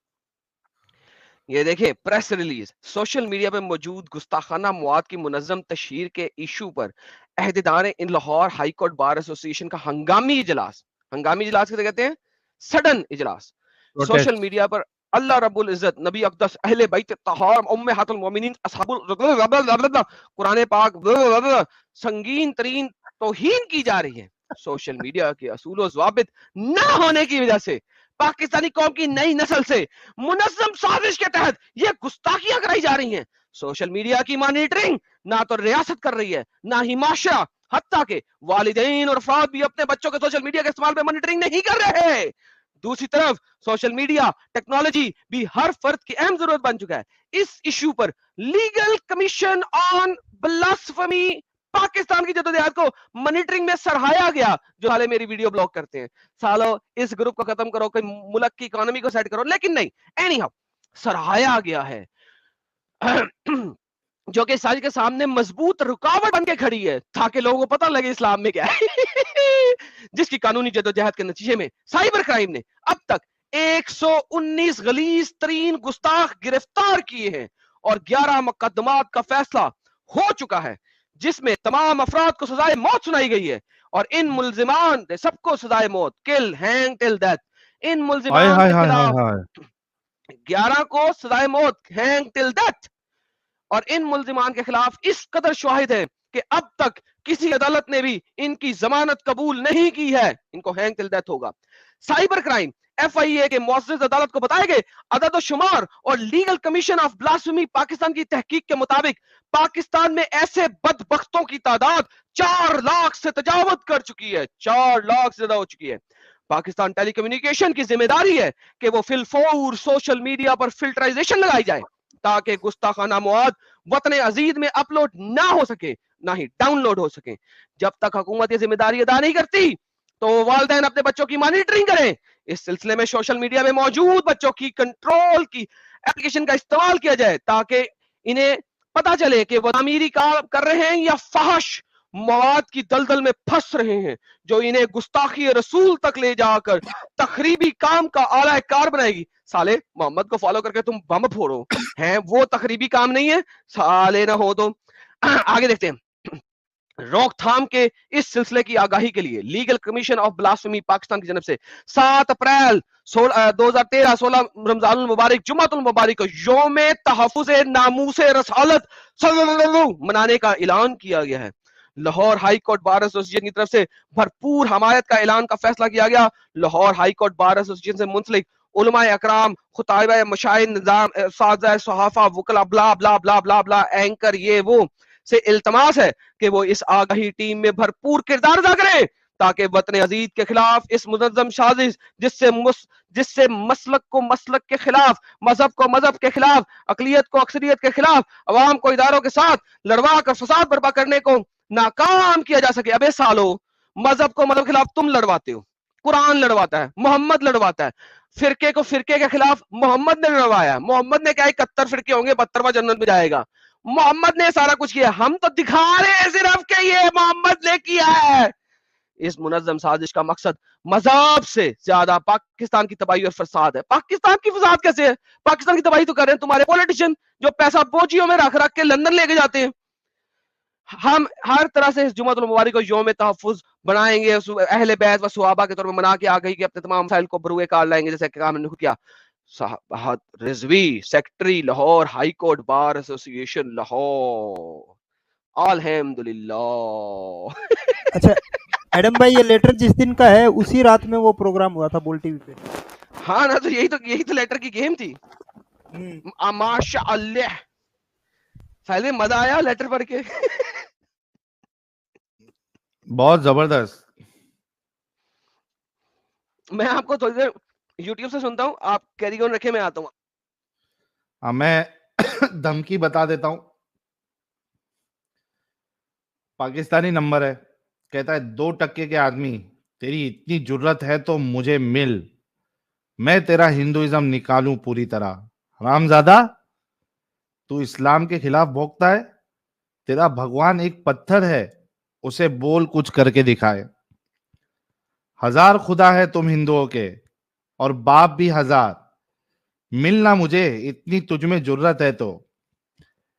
ये देखें, प्रेस रिलीज, सोशल मीडिया पे मौजूद गुस्ताखाना मवाद की मुनज़्ज़म तशहीर के इशू पर अहदेदार इन Lahore high court bar association का हंगामी इजलास। हंगामी इजलास किसे कहते हैं? सडन इजलास। सोशल मीडिया पर अल्लाह रब्बुल इज्जत, नबी अक़दस, अहले बैत तहार, उम्महातुल मोमिनीन, असहाबुल, कुरान पाक, संगीन तरीन तौहीन की जा रही है। सोशल मीडिया के असूल व ज़वाबित न होने की वजह से पाकिस्तानी कौम की नई नस्ल से मुनज़्ज़म साजिश के तहत ये गुस्ताखियां कराई जा रही हैं। सोशल मीडिया की मॉनिटरिंग ना तो रियासत कर रही है, ना ही माशरा, हत्ता के वालिदैन और अफराद भी अपने बच्चों के सोशल मीडिया के इस्तेमाल पे मॉनिटरिंग नहीं कर रहे। दूसरी तरफ सोशल मीडिया टेक्नोलॉजी भी हर फर्द की अहम जरूरत बन चुका है। इस इशू पर legal commission on blasphemy Pakistan की जद्दोजहद को मॉनिटरिंग में सराहाया गया, जो हाले मेरी वीडियो ब्लॉक करते हैं। सालो, इस ग्रुप को खत्म करो, कोई मुल्क की इकोनॉमी को सेट करो, लेकिन नहीं। एनी हाउ, सराहाया गया है, जो कि साजिश के सामने मजबूत रुकावट बन के खड़ी है ताकि लोगों को पता लगे इस्लाम में क्या है। जिसकी कानूनी जद्दोजहद के नतीजे में साइबर क्राइम ने अब तक 119 गलीज तरीन गुस्ताख गिरफ्तार किए हैं और 11 मुकदमात का फैसला हो चुका है, जिसमें तमाम अफराद को सजाए मौत सुनाई गई है और इन मुल्जिमान सबको सजाए मौत, किल, हैंग टिल डेथ, इन हाय मुल्जिमान हाय के हाय हाय खिलाफ हाय 11 को सजाए मौत, हैंग टिल डेथ, और इन मुल्जिमान के खिलाफ इस कदर शवाहिद है कि अब तक किसी अदालत ने भी इनकी जमानत कबूल नहीं की है, इनको हैंग टिल डेथ होगा। साइबर क्राइम FIA के मुअज़्ज़ज़ अदालत को बताए गए अदद शुमार और legal commission of blasphemy Pakistan की तहकीक के मुताबिक पाकिस्तान में ऐसे बदबख्तों की तादाद 4 लाख से तजावत कर चुकी है, 4 लाख से ज्यादा हो चुकी है। पाकिस्तान टेलीकम्युनिकेशन की जिम्मेदारी है कि वो फिलफौर सोशल मीडिया पर फिल्टराइजेशन लगाई जाए ताकि गुस्ताखाना मवाद वतन अजीज में अपलोड ना हो सके, ना ही डाउनलोड हो सके। जब तक हुकूमत ये जिम्मेदारी अदा नहीं करती तो वालिदैन अपने बच्चों की मॉनिटरिंग करें। इस सिलसिले में सोशल मीडिया में मौजूद बच्चों की कंट्रोल की एप्लीकेशन का इस्तेमाल किया जाए ताकि इन्हें पता चले कि वो तामीरी काम कर रहे हैं या फहश मवाद की दलदल में फंस रहे हैं, जो इन्हें गुस्ताखी रसूल तक ले जाकर तखरीबी काम का आला कार बनाएगी। साले मोहम्मद को फॉलो करके तुम बम फोड़ो, हैं वो तखरीबी काम नहीं है, साले ना हो तो। आगे देखते हैं। रोकथाम के इस सिलसिले की आगाही के लिए legal commission of blasphemy Pakistan की जानब से 7 अप्रैल 2013 16 रमजानुल मुबारक जुम्मतुल मुबारक को यौम तहफ़्फ़ुज़ नामूस रसालत मनाने का ऐलान किया गया है। Lahore high court bar association की तरफ से भरपूर हमायत का ऐलान का फैसला किया गया। Lahore high court bar association से मुंसलिक उलमाए अकराम, खुताबा मशाइख, निजाम साज़ा सहाफा, वकला, ब्ला ब्ला ब्ला ब्ला ब्ला, एंकर, ये वो से इल्तमास है कि वो इस आगाही टीम में भरपूर किरदार अदा करें ताकि वतन अजीज के खिलाफ इस मुनज़्ज़म साजिश जिससे मसलक को मसलक के खिलाफ, मजहब को मजहब के खिलाफ, अकलियत को अक्सरियत के खिलाफ, अवाम को इदारों के साथ लड़वा कर फसाद बर्पा करने को नाकाम किया जा सके। अबे सालो, मजहब को मजहब के खिलाफ तुम लड़वाते हो, कुरान लड़वाता है, मोहम्मद लड़वाता है, फिरके को फिरके के खिलाफ मोहम्मद ने लड़वाया। मोहम्मद ने क्या 71 फिरके होंगे, 72वां जन्नत में जाएगा। मोहम्मद ने सारा कुछ किया, हम तो दिखा रहे हैं सिर्फ कि ये मोहम्मद ने किया है। इस मुनज़्ज़म साजिश का मकसद मज़हब से ज्यादा पाकिस्तान की तबाही और फसाद है। पाकिस्तान की फसाद कैसे है? पाकिस्तान की तबाही तो कर रहे हैं तुम्हारे पॉलिटिशियन जो पैसा बोझियों में रख रख के लंदन लेके जाते हैं। हम हर तरह से इस जुम्मतुल मुबारक को यौम तहफ़्फ़ुज़ बनाएंगे, अहले बैत व सहाबा के तौर पर मना के आ गई कि अपने तमाम मसाइल को बरूए कार लाएंगे, जैसे काम ने किया। साहब Rizvi secretary Lahore high court bar association Lahore, अल्हम्दुलिल्लाह। अच्छा एडम भाई, ये लेटर जिस दिन का है उसी रात में वो प्रोग्राम हुआ था बोल टीवी पे। हाँ ना, तो यही तो लेटर की गेम थी। माशाअल्लाह, पहले मजा आया लेटर पढ़ के। बहुत जबरदस्त। मैं आपको थोड़ी देर YouTube से सुनता हूँ, आप कैरी ऑन रखे, मैं आता हूँ। हाँ, मैं धमकी बता देता हूँ। पाकिस्तानी नंबर है, कहता है 2% के आदमी, तेरी इतनी जुर्रत है तो मुझे मिल, मैं तेरा हिंदुइज्म निकालूं पूरी तरह। हरामजादा, तू इस्लाम के खिलाफ भोंकता है, तेरा भगवान एक पत्थर है, उसे बोल कुछ करके दिखाए। 1000 खुदा है तुम हिंदुओं के और बाप भी 1000, मिलना मुझे इतनी तुझमें जुर्रत है तो।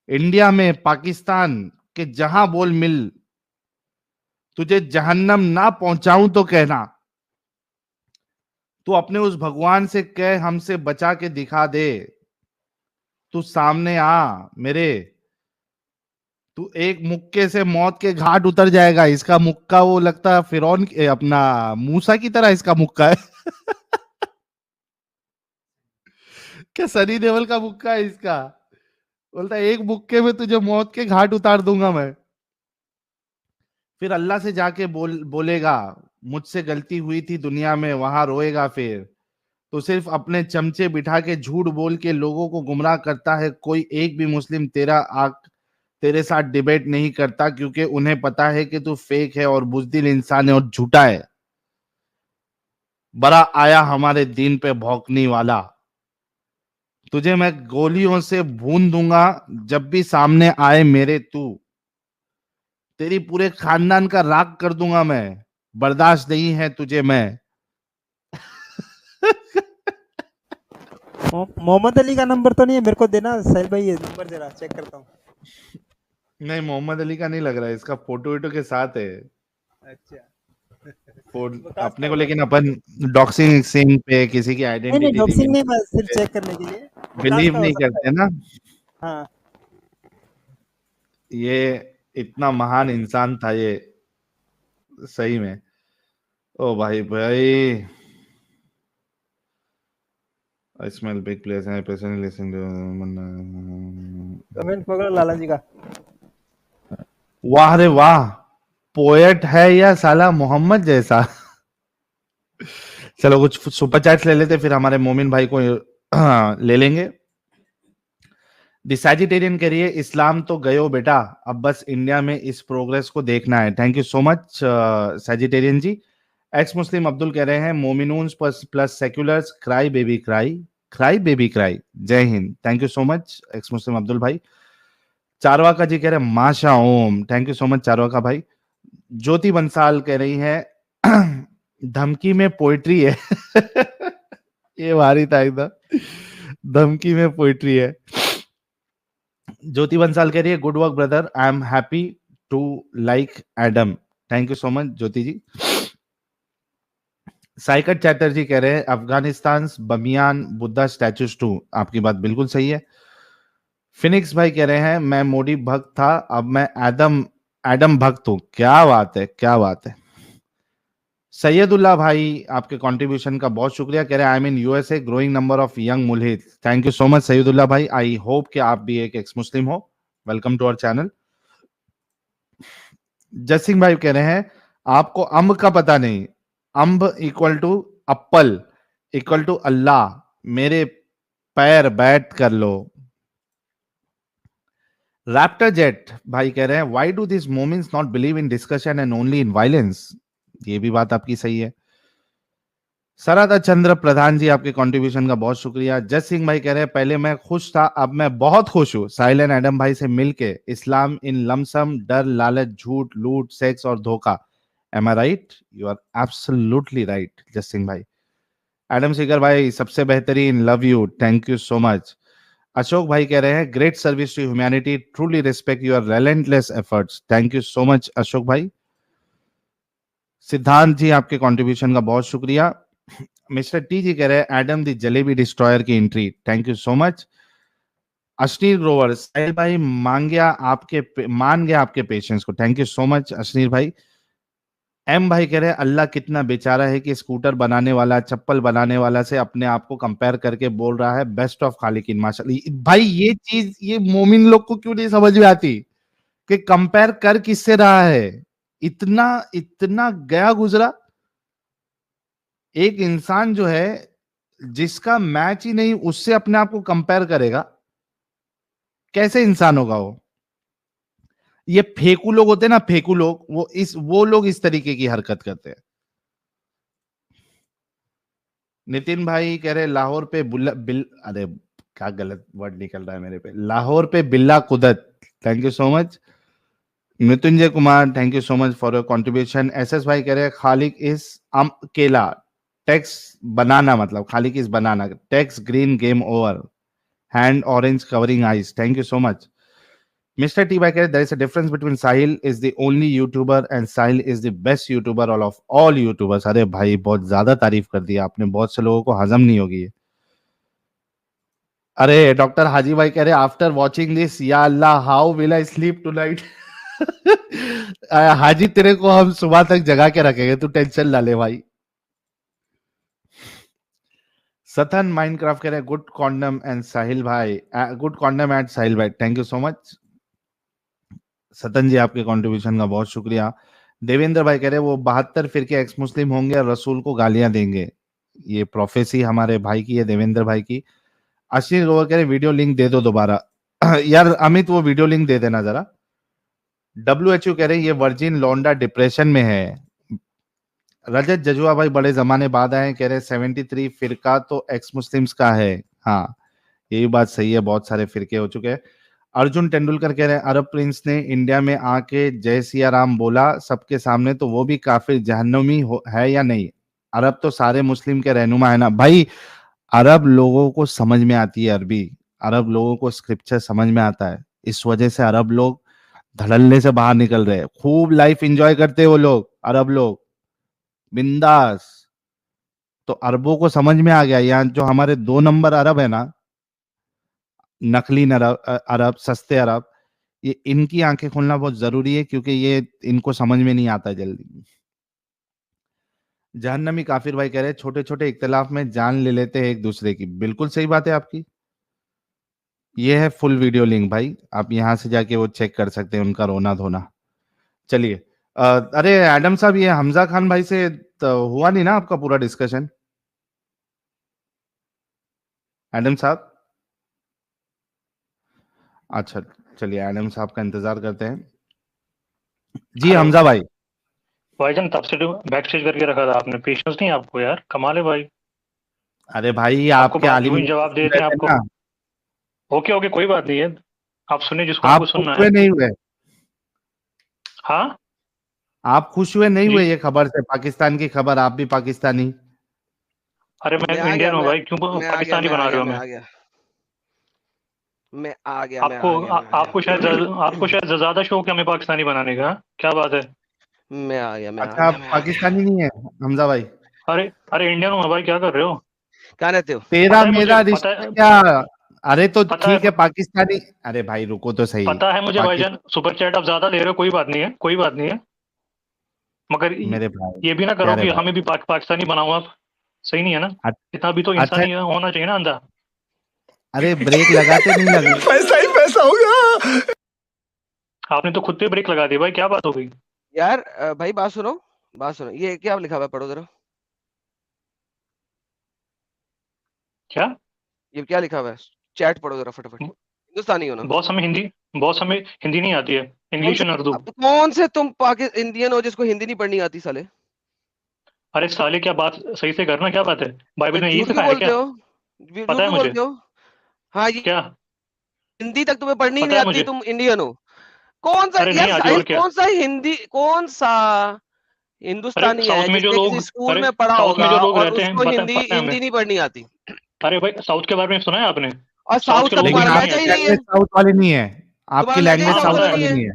इंडिया में पाकिस्तान के जहां बोल मिल, तुझे जहन्नम ना पहुंचाऊं तो कहना। तू अपने उस भगवान से कह हमसे बचा के दिखा दे, तू सामने आ मेरे, तू एक मुक्के से मौत के घाट उतर जाएगा। इसका मुक्का वो लगता है फिरौन अपना मूसा की तरह इसका मुक्का है। क्या सनी देओल का मुक्का है इसका? बोलता है एक मुक्के में तुझे मौत के घाट उतार दूंगा मैं। फिर अल्लाह से जाके बोलेगा मुझसे गलती हुई थी दुनिया में, वहां रोएगा। फिर तो सिर्फ अपने चमचे बिठा के झूठ बोल के लोगों को गुमराह करता है। कोई एक भी मुस्लिम तेरे साथ डिबेट नहीं करता, क्योंकि उन्हें पता है कि तू फेक है और बुज़दिल इंसान है और झूठा है। बड़ा आया हमारे दीन पे भौंकने वाला, तुझे मैं गोलियों से भून दूंगा जब भी सामने आए मेरे तू। तेरी पूरे खानदान का राख कर दूंगा मैं, बर्दाश्त नहीं है तुझे मैं। मोहम्मद अली का नंबर तो नहीं है, मेरे को देना साहिल भाई, ये नंबर जरा चेक करता हूँ। नहीं, मोहम्मद अली का नहीं लग रहा है, इसका फोटो वोटो के साथ है। अच्छा अपने को लेकिन अपन डॉक्सिंग पे किसी की नहीं आइडेंटिटी डॉक्सिंग नहीं, बस सिर्फ चेक करने के लिए। बिलीव नहीं करते ना। हाँ ये इतना महान इंसान था ये, सही में। ओ भाई भाई, I smell big place and I personally listen to comment पकड़ो लाला जी का। वाह रे वाह, पोएट है या साला मोहम्मद जैसा। चलो कुछ सुपर चैट्स ले लेते, फिर हमारे मोमिन भाई को ले लेंगे। द सैजिटेरियन कह रही है इस्लाम तो गयो बेटा, अब बस इंडिया में इस प्रोग्रेस को देखना है। Thank you so much Sagittarian ji. Ex Muslim Abdul कह रहे हैं मोमिनून्स plus seculars cry baby cry, cry baby cry. जय हिंद, thank you so much ex Muslim Abdul भाई। चारवाका जी कह रहे हैं माशा ओम, thank you so much Charvaka भाई। ज्योति बंसाल कह रही है धमकी में पोइट्री है। ये भारी था एकदम, धमकी में पोइट्री है। ज्योति बंसाल कह रही है good work brother, I am happy to like Adam. Thank you so much Jyoti ji. Saikat Chatterjee कह रहे हैं अफगानिस्तान बमियान बुद्धा स्टैचूज टू। आपकी बात बिल्कुल सही है। फिनिक्स भाई कह रहे हैं मैं मोदी भक्त था, अब मैं एडम भक्त हूं। क्या बात है, क्या बात है। सैयदुल्लाह भाई आपके कंट्रीब्यूशन का बहुत शुक्रिया, कह रहे हैं I mean USA growing number of young मुल्हिद। Thank you so much Syedullah भाई, आई होप कि आप भी एक एक्स मुस्लिम हो। Welcome to our channel. Jas Singh भाई कह रहे हैं आपको अम्ब का पता नहीं, अम्ब equal to apple equal to Allah, मेरे पैर बैठ कर लो। रैप्टर जेट भाई कह रहे हैं why do this moments not believe in discussion and only in violence. ये भी बात आपकी सही है। सरादा चंद्र प्रधान जी आपके कंट्रीब्यूशन का बहुत शुक्रिया। जस सिंह भाई कह रहे हैं पहले मैं खुश था, अब मैं बहुत खुश हूं साहिल एंड एडम भाई से मिलके। इस्लाम इन लमसम डर लालच झूठ लूट सेक्स और धोखा। Am I right? You are absolutely right Jas Singh भाई। एडम सिगर भाई सबसे बेहतरीन, love you, thank you so much. Ashok भाई कह रहे हैं great service to humanity, truly respect your relentless efforts. Thank you so much Ashok भाई। सिद्धांत जी आपके कंट्रीब्यूशन का बहुत शुक्रिया। मिस्टर टी जी कह रहे हैं एडम द जलेबी डिस्ट्रॉयर की एंट्री। Thank you so much. Ashneer Grover Sahil भाई मान गया आपके पेशेंस को। Thank you so much Ashneer भाई। एम भाई कह रहे हैं अल्लाह कितना बेचारा है कि स्कूटर बनाने वाला चप्पल बनाने वाला से अपने आप को कंपेयर करके बोल रहा है बेस्ट ऑफ खालिकिन माशाल्लाह। भाई ये चीज ये मोमिन लोग को क्यों नहीं समझ में आती कि कंपेयर कर किससे रहा है। इतना इतना गया गुजरा एक इंसान जो है जिसका मैच ही नहीं उससे अपने आप को कंपेयर करेगा, कैसे इंसान होगा वो। ये फेकू लोग होते हैं ना, फेकू लोग, वो लोग इस तरीके की हरकत करते हैं। नितिन भाई कह रहे लाहौर पे अरे क्या गलत वर्ड निकल रहा है मेरे पे, लाहौर पे बिल्ला कुदत। Thank you so much. Mrityunjay Kumar thank you so much for your contribution. SS भाई कह रहे हैं खालिक इज केला टेक्स बनाना, मतलब खालिक is banana takes green game over hand orange covering eyes. Thank you so much. Mr. T. Baker, there is a difference between Sahil is the only YouTuber and Sahil is the best YouTuber of all YouTubers. अरे भाई बहुत ज्यादा तारीफ कर दिया आपने, बहुत से लोगों को हजम नहीं होगी। अरे डॉक्टर हाजी भाई कह रहे आफ्टर वॉचिंग दिस या Allah how will I sleep tonight. हाजी तेरे को हम सुबह तक जगा के रखेंगे, तू टेंशन ना ले भाई। सथन माइनक्राफ्ट कह रहे गुड कॉन्डम एंड साहिल भाई, गुड कॉन्डम एंड साहिल भाई। थैंक यू सो मच सतन जी आपके कंट्रीब्यूशन का बहुत शुक्रिया। देवेंद्र भाई कह रहे वो 72 फिरके एक्स मुस्लिम होंगे और रसूल को गालियां देंगे। ये प्रोफेसी हमारे भाई की है, देवेंद्र भाई की। आशीष ग्रोवर कह रहे वीडियो लिंक दे दो दोबारा। यार अमित वो वीडियो लिंक दे देना जरा। WHO कह रहे ये वर्जिन लौंडा डिप्रेशन में है। रजत जजुआ भाई बड़े जमाने बाद आए, कह रहे 73 फिरका तो एक्स मुस्लिम्स का है। हाँ यही बात सही है, बहुत सारे फिरके हो चुके हैं। अर्जुन तेंदुलकर कह रहे हैं अरब प्रिंस ने इंडिया में आके जय सिया राम बोला सबके सामने, तो वो भी काफिर जहन्नमी है या नहीं? अरब तो सारे मुस्लिम के रहनुमा है ना भाई। अरब लोगों को समझ में आती है अरबी, अरब लोगों को स्क्रिप्चर समझ में आता है, इस वजह से अरब लोग धड़ल्ले से बाहर निकल रहे हैं, खूब लाइफ एंजॉय करते हैं वो लोग, अरब लोग बिंदास। तो अरबों को समझ में आ गया, यहाँ जो हमारे 2 नंबर अरब है ना, नकली अरब, सस्ते अरब, ये इनकी आंखें खोलना बहुत जरूरी है, क्योंकि ये इनको समझ में नहीं आता जल्दी। जहन्नमी काफिर भाई कह रहे हैं छोटे छोटे इख्तिलाफ में जान ले लेते हैं एक दूसरे की। बिल्कुल सही बात है आपकी। ये है फुल वीडियो लिंक भाई, आप यहां से जाके वो चेक कर सकते हैं उनका रोना धोना। चलिए, अरे एडम साहब, ये हमजा खान भाई से तो हुआ नहीं ना आपका पूरा डिस्कशन? एडम साहब, अच्छा चलिए एडम साहब का इंतजार करते हैं। जी हेलो हमजा भाई। भाईजान, तब से बैक स्टेज करके रखा था आपने, पेशेंस नहीं आपको यार, कमाल है भाई। अरे भाई आपको आपके बात आलिम यूं ही जवाब देते हैं आपको। ना, ओके ओके, कोई बात नहीं है, आप सुनिए जिसको आप आपको खुश सुनना हुए है। नहीं हुए? हाँ आप खुश हुए नहीं जी। हुए ये खबर से? पाकिस्तान की खबर, आप भी पाकिस्तानी। अरे मैं मैं आ गया, इंडियन हूँ भाई, क्यों मैं आ गया, पाकिस्तानी मैं आ बना रहे गया, हो मैं हमें? आ गया, मैं आ गया, मैं आपको आ गया, मैं आ आपको गया, शायद ज्यादा शौक है हमें पाकिस्तानी बनाने का, क्या बात है? मैं आ गया, मैं आ अच्छा गया, आप मैं आ गया। पाकिस्तानी नहीं है हमजा भाई? अरे अरे इंडियन हूँ भाई, क्या कर रहे हो? कहाँ रहते हो? तेरा पता है मुझे, मेरा पता रिश्ता है, क्या? अरे तो पता ठीक है, है पाकिस्तानी। अरे भाई रुको तो सही। पता है मुझे पाकिस्तान भाईजान, सुपर चैट आप ज्यादा ले रहे हो, कोई बात नहीं है, कोई बात नहीं है, मगर मेरे भाई, ये भी ना करो प्यारे कि भाई। हमें भी पाकिस्तानी बनाओ आप, सही नहीं है ना? इतना भी तो अच्छा, इंसानी होना चाहिए ना अंधा। अरे ब्रेक लगाते नहीं लगे? पैसा ही पैसा होगा। आपने तो खुद पे ब्रेक लगा दी भाई, क्या बात हो गई? यार भाई बात सुनो, बात सुनो, ये क्या लिखा हुआ है, पढ़ो जरा। क्या? ये क्या लिखा हुआ है? चैट पढ़ो जरा फटाफट। हिंदुस्तानी हो ना? बॉस हमें हिंदी नहीं आती है, इंग्लिश एंड उर्दू। कौन से तुम इंडियन हो जिसको हिंदी नहीं पढ़नी आती साले? अरे साले, क्या बात सही से करना, क्या बात है? बाइबल में यही झूठ क्यों लिखा है बोलते क्या? हो? झूठ पता है क्यों मुझे। बोलते हो? हाँ, ये क्या? हिंदी तक तुम्हें पढ़नी पता नहीं है आती, मुझे। तुम इंडियन हो? कौन सा अरे यार नहीं आती, साहिल, और क्या? कौन सा हिंदी, कौन सा अरे हिंदुस्तानी है साउथ में जो जिसने लोग किसी स्कूल अरे में पढ़ा साउथ में होगा जो लोग और रहते हैं, उसको पता हिंदी पता है हमें। हिंदी नहीं पढ़नी आती? अरे भाई, साउथ के बारे में सुना है आपने? और साउथ साउथ के का लोगों को तुम्हारा लेकिन हिंदी नहीं लहजा ही आपकी आती। नहीं है, लैंग्वेज साउथ वाली नहीं है, तुम्हारा आपकी लहजा ही लैंग्वेज हाँ साउथ साउथ पता वाला है, नहीं वाली है। नहीं है।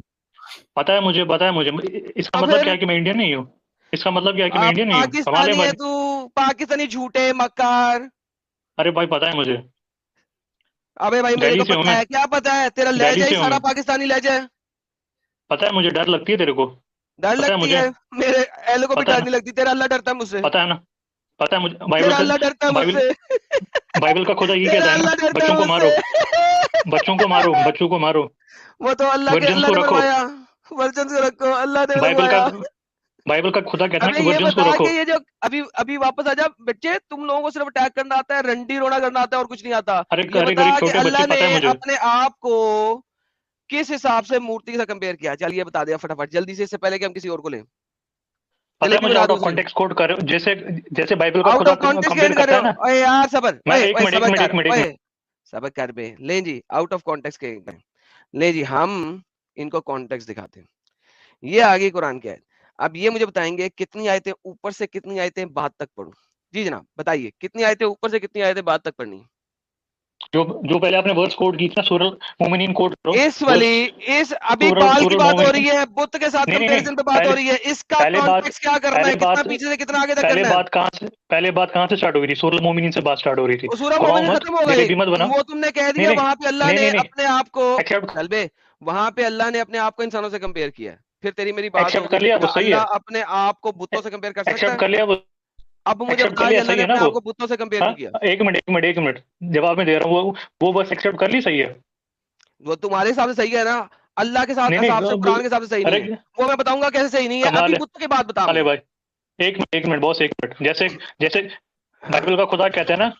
पता है मुझे, पता है मुझे। इसका और मतलब क्या फिर है कि मैं इंडियन नहीं हूँ? इसका मतलब क्या है कि मैं आप इंडियन नहीं हूँ? कमाल है पाकिस्तानी है भाई। तू, पाकिस्तानी झूठे मक्कार। अरे भाई पता है मुझे, अबे भाई मेरे दिल्ली को से हूँ पता मैं, है, क्या पता है? तेरा दिल्ली लहजा ही से हूँ सारा मैं। पाकिस्तानी लहजा है। पता है मुझे, डर लगती है तेरे को? डर पता है लगती मुझे, है? मेरे एलो को भी पता है डर ना, नहीं लगती, तेरा अल्लाह डरता है मुझसे। पता है ना, पता है मुझे। तेरा अल्लाह डरता है बाइबल मुझसे। बाइबल का खुदा ये कहता तेरा है ना, अल्लाह डरता है बच्चों को मारो, मुझसे। बच्चों को मारो, बच्चों को मारो, वो तो वर्जन्स अल्लाह को ने रखो। बनवाया, वर्जन से रखो, अल्लाह ने बाइबल का बनवाया। बाइबल का खुदा कहता है अबे कि ये वर्जन्स को बता रखो। के, ये जो अभी अभी वापस आ जा बच्चे, तुम लोगों को सिर्फ अटैक करना आता है, रंडी रोना करना आता है और कुछ नहीं आता। अरे ये अरे बता गरीब कि छोटे बच्चे, अल्लाह ने पता है मुझे। अपने आप को किस हिसाब से मूर्ति के साथ कंपेयर किया? चल ये बता दिया फटाफट जल्दी से, इससे पहले कि हम किसी और को लें। पता है जलेबी मुझे, बना आउट दूं ऑफ उसे? कॉन्टेक्स्ट कोट कर, जैसे जैसे बाइबल का आउट खुदा ऑफ कॉन्टेक्स्ट कंपेयर कैसे कर करता रहे है हो? ना। ओए यार सबर, मैं ओए एक ओए मिनट एक सबर मिनट कर, एक मिनट एक ओए मिनट सबर कर बे। ले जी, आउट ऑफ कॉन्टेक्स्ट के ले जी, हम इनको कॉन्टेक्स्ट दिखाते हैं। ये आगे कुरान की आयत। अब ये मुझे बताएंगे कितनी आयतें ऊपर से कितनी आयतें बाद तक पढ़ूं? जी जनाब बताइए, कितनी आयतें ऊपर से कितनी आयतें बाद तक पढ़नी? जो जो पहले आपने वर्स कोड की थी ना, सूरह मोमिनीन कोड करो। इस वाली, इस अभी सूरह बाल की सूरह बात हो रही मोमिनीन। है, बुत के साथ नहीं नहीं नहीं, कंपैरिजन पे बात हो पहले रही है, इसका पहले बात कॉन्टेक्स्ट क्या करना है? पहले कितना बात पीछे से कितना आगे तक करना है? पहले बात कहाँ से स्टार्ट हो गई थी? सूरह मोमिनीन से बात स्टार्ट हो रही थी। वो सूरह घुमाओ मोमिन मत, खत्म हो गई, जलेबी मत बना। वो तुमने कह नहीं दिया नहीं वहां पे अल्लाह नहीं ने नहीं नहीं, अपने आप को, एक्सेप्ट चल बे, वहां पे अल्लाह ने अपने आप को इंसानों से कंपेयर किया है। फिर तेरी मेरी बात हो एक्सेप्ट गई कर कि लिया, क्या वो सही है। अल्लाह अपने आप को बुतों से कंपेयर कर सकता एक्सेप्ट है? कर लिया वो, अब मुझे एक्सेप्ट कर बता कि लिया, अल्लाह सही ने है ना अपने वो। आप को बुतों से कंपेयर हाँ, क्यों किया? एक मिनट एक मिनट एक मिनट, जवाब मैं दे रहा हूँ। वो बस एक्सेप्ट कर ली, सही है। वो तुम्हारे हिसाब से सही है ना, अल्लाह के साथ नहीं हिसाब से, कुरान नहीं, के हिसाब से सही नहीं अरे है। वो मैं बताऊंगा कैसे सही नहीं है, अभी कमाल है, बुत की बात बता अरे मुझे। भाई, एक मिनट बॉस, एक मिनट। जैसे जैसे बाइबल का खुदा कहते हैं ना,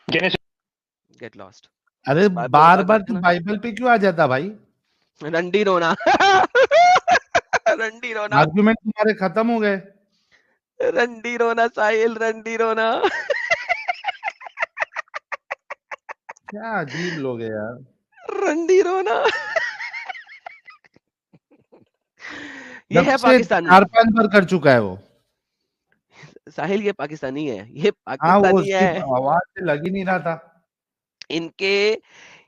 जेनेसिस। Get lost. अरे बाइबल बार खुदा बार कहते तू हैं बाइबल पे क्यों आ जाता भाई? ना, रंडी रोना। रंडी रोना, आर्गुमेंट तुम्हारे खत्म हो गए। रंडी रोना साहिल, रंडी रोना। क्या अजीब लोग है यार। रंडी रोना। ये जब है से पाकिस्तानी। 4-5 बार कर चुका है वो। साहिल ये पाकिस्तानी है, ये हाँ, वो पाकिस्तानी उसकी है। आवाज से लग ही नहीं रहा था। इनके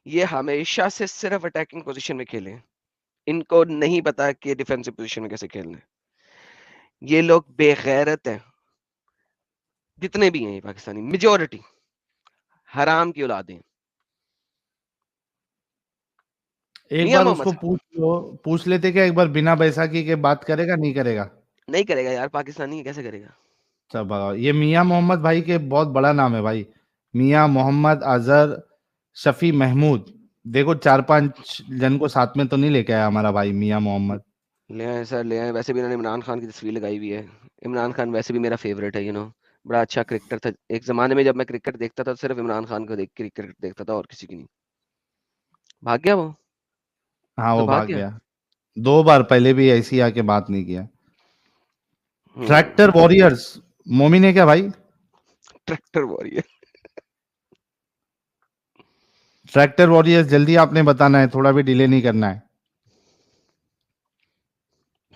ये हमेशा से सिर्फ अटैकिंग पोजीशन में खेले हैं। इनको नहीं पता कि डिफेंसिव पोजीशन में कैसे खेलना है। ये लोग बेगैरत हैं, जितने भी हैं ये पाकिस्तानी, मेजॉरिटी हराम की औलादें हैं। एक मियां बार मोहम्मद उसको साहब पूछ लेते क्या, एक बार बिना बैसाखी के बात करेगा नहीं करेगा? नहीं करेगा यार, पाकिस्तानी है, कैसे करेगा? सब भगाओ। ये मियां मोहम्मद भाई के बहुत बड़ा नाम है भाई। मियां मोहम्मद अजहर शफी महमूद। देखो 4-5 जन को साथ में तो नहीं लेके आया हमारा भाई मियां मोहम्मद। ले आए सर, ले आए। वैसे भी इन्होंने इमरान खान की तस्वीर लगाई हुई है। इमरान खान वैसे भी मेरा फेवरेट है, बड़ा अच्छा क्रिकेटर था। एक जमाने में जब मैं क्रिकेट देखता था तो सिर्फ इमरान खान को देख के क्रिकेट देखता था और किसी की नहीं। भाग गया वो, हाँ, तो वो भाग भाग गया। गया। 2 बार पहले भी ऐसी आके बात नहीं किया। हम्म, ट्रैक्टर वॉरियर्स मोमिन है क्या भाई? Tractor warrior. ट्रैक्टर वॉरियर्स जल्दी आपने बताना है, थोड़ा भी डिले नहीं करना है।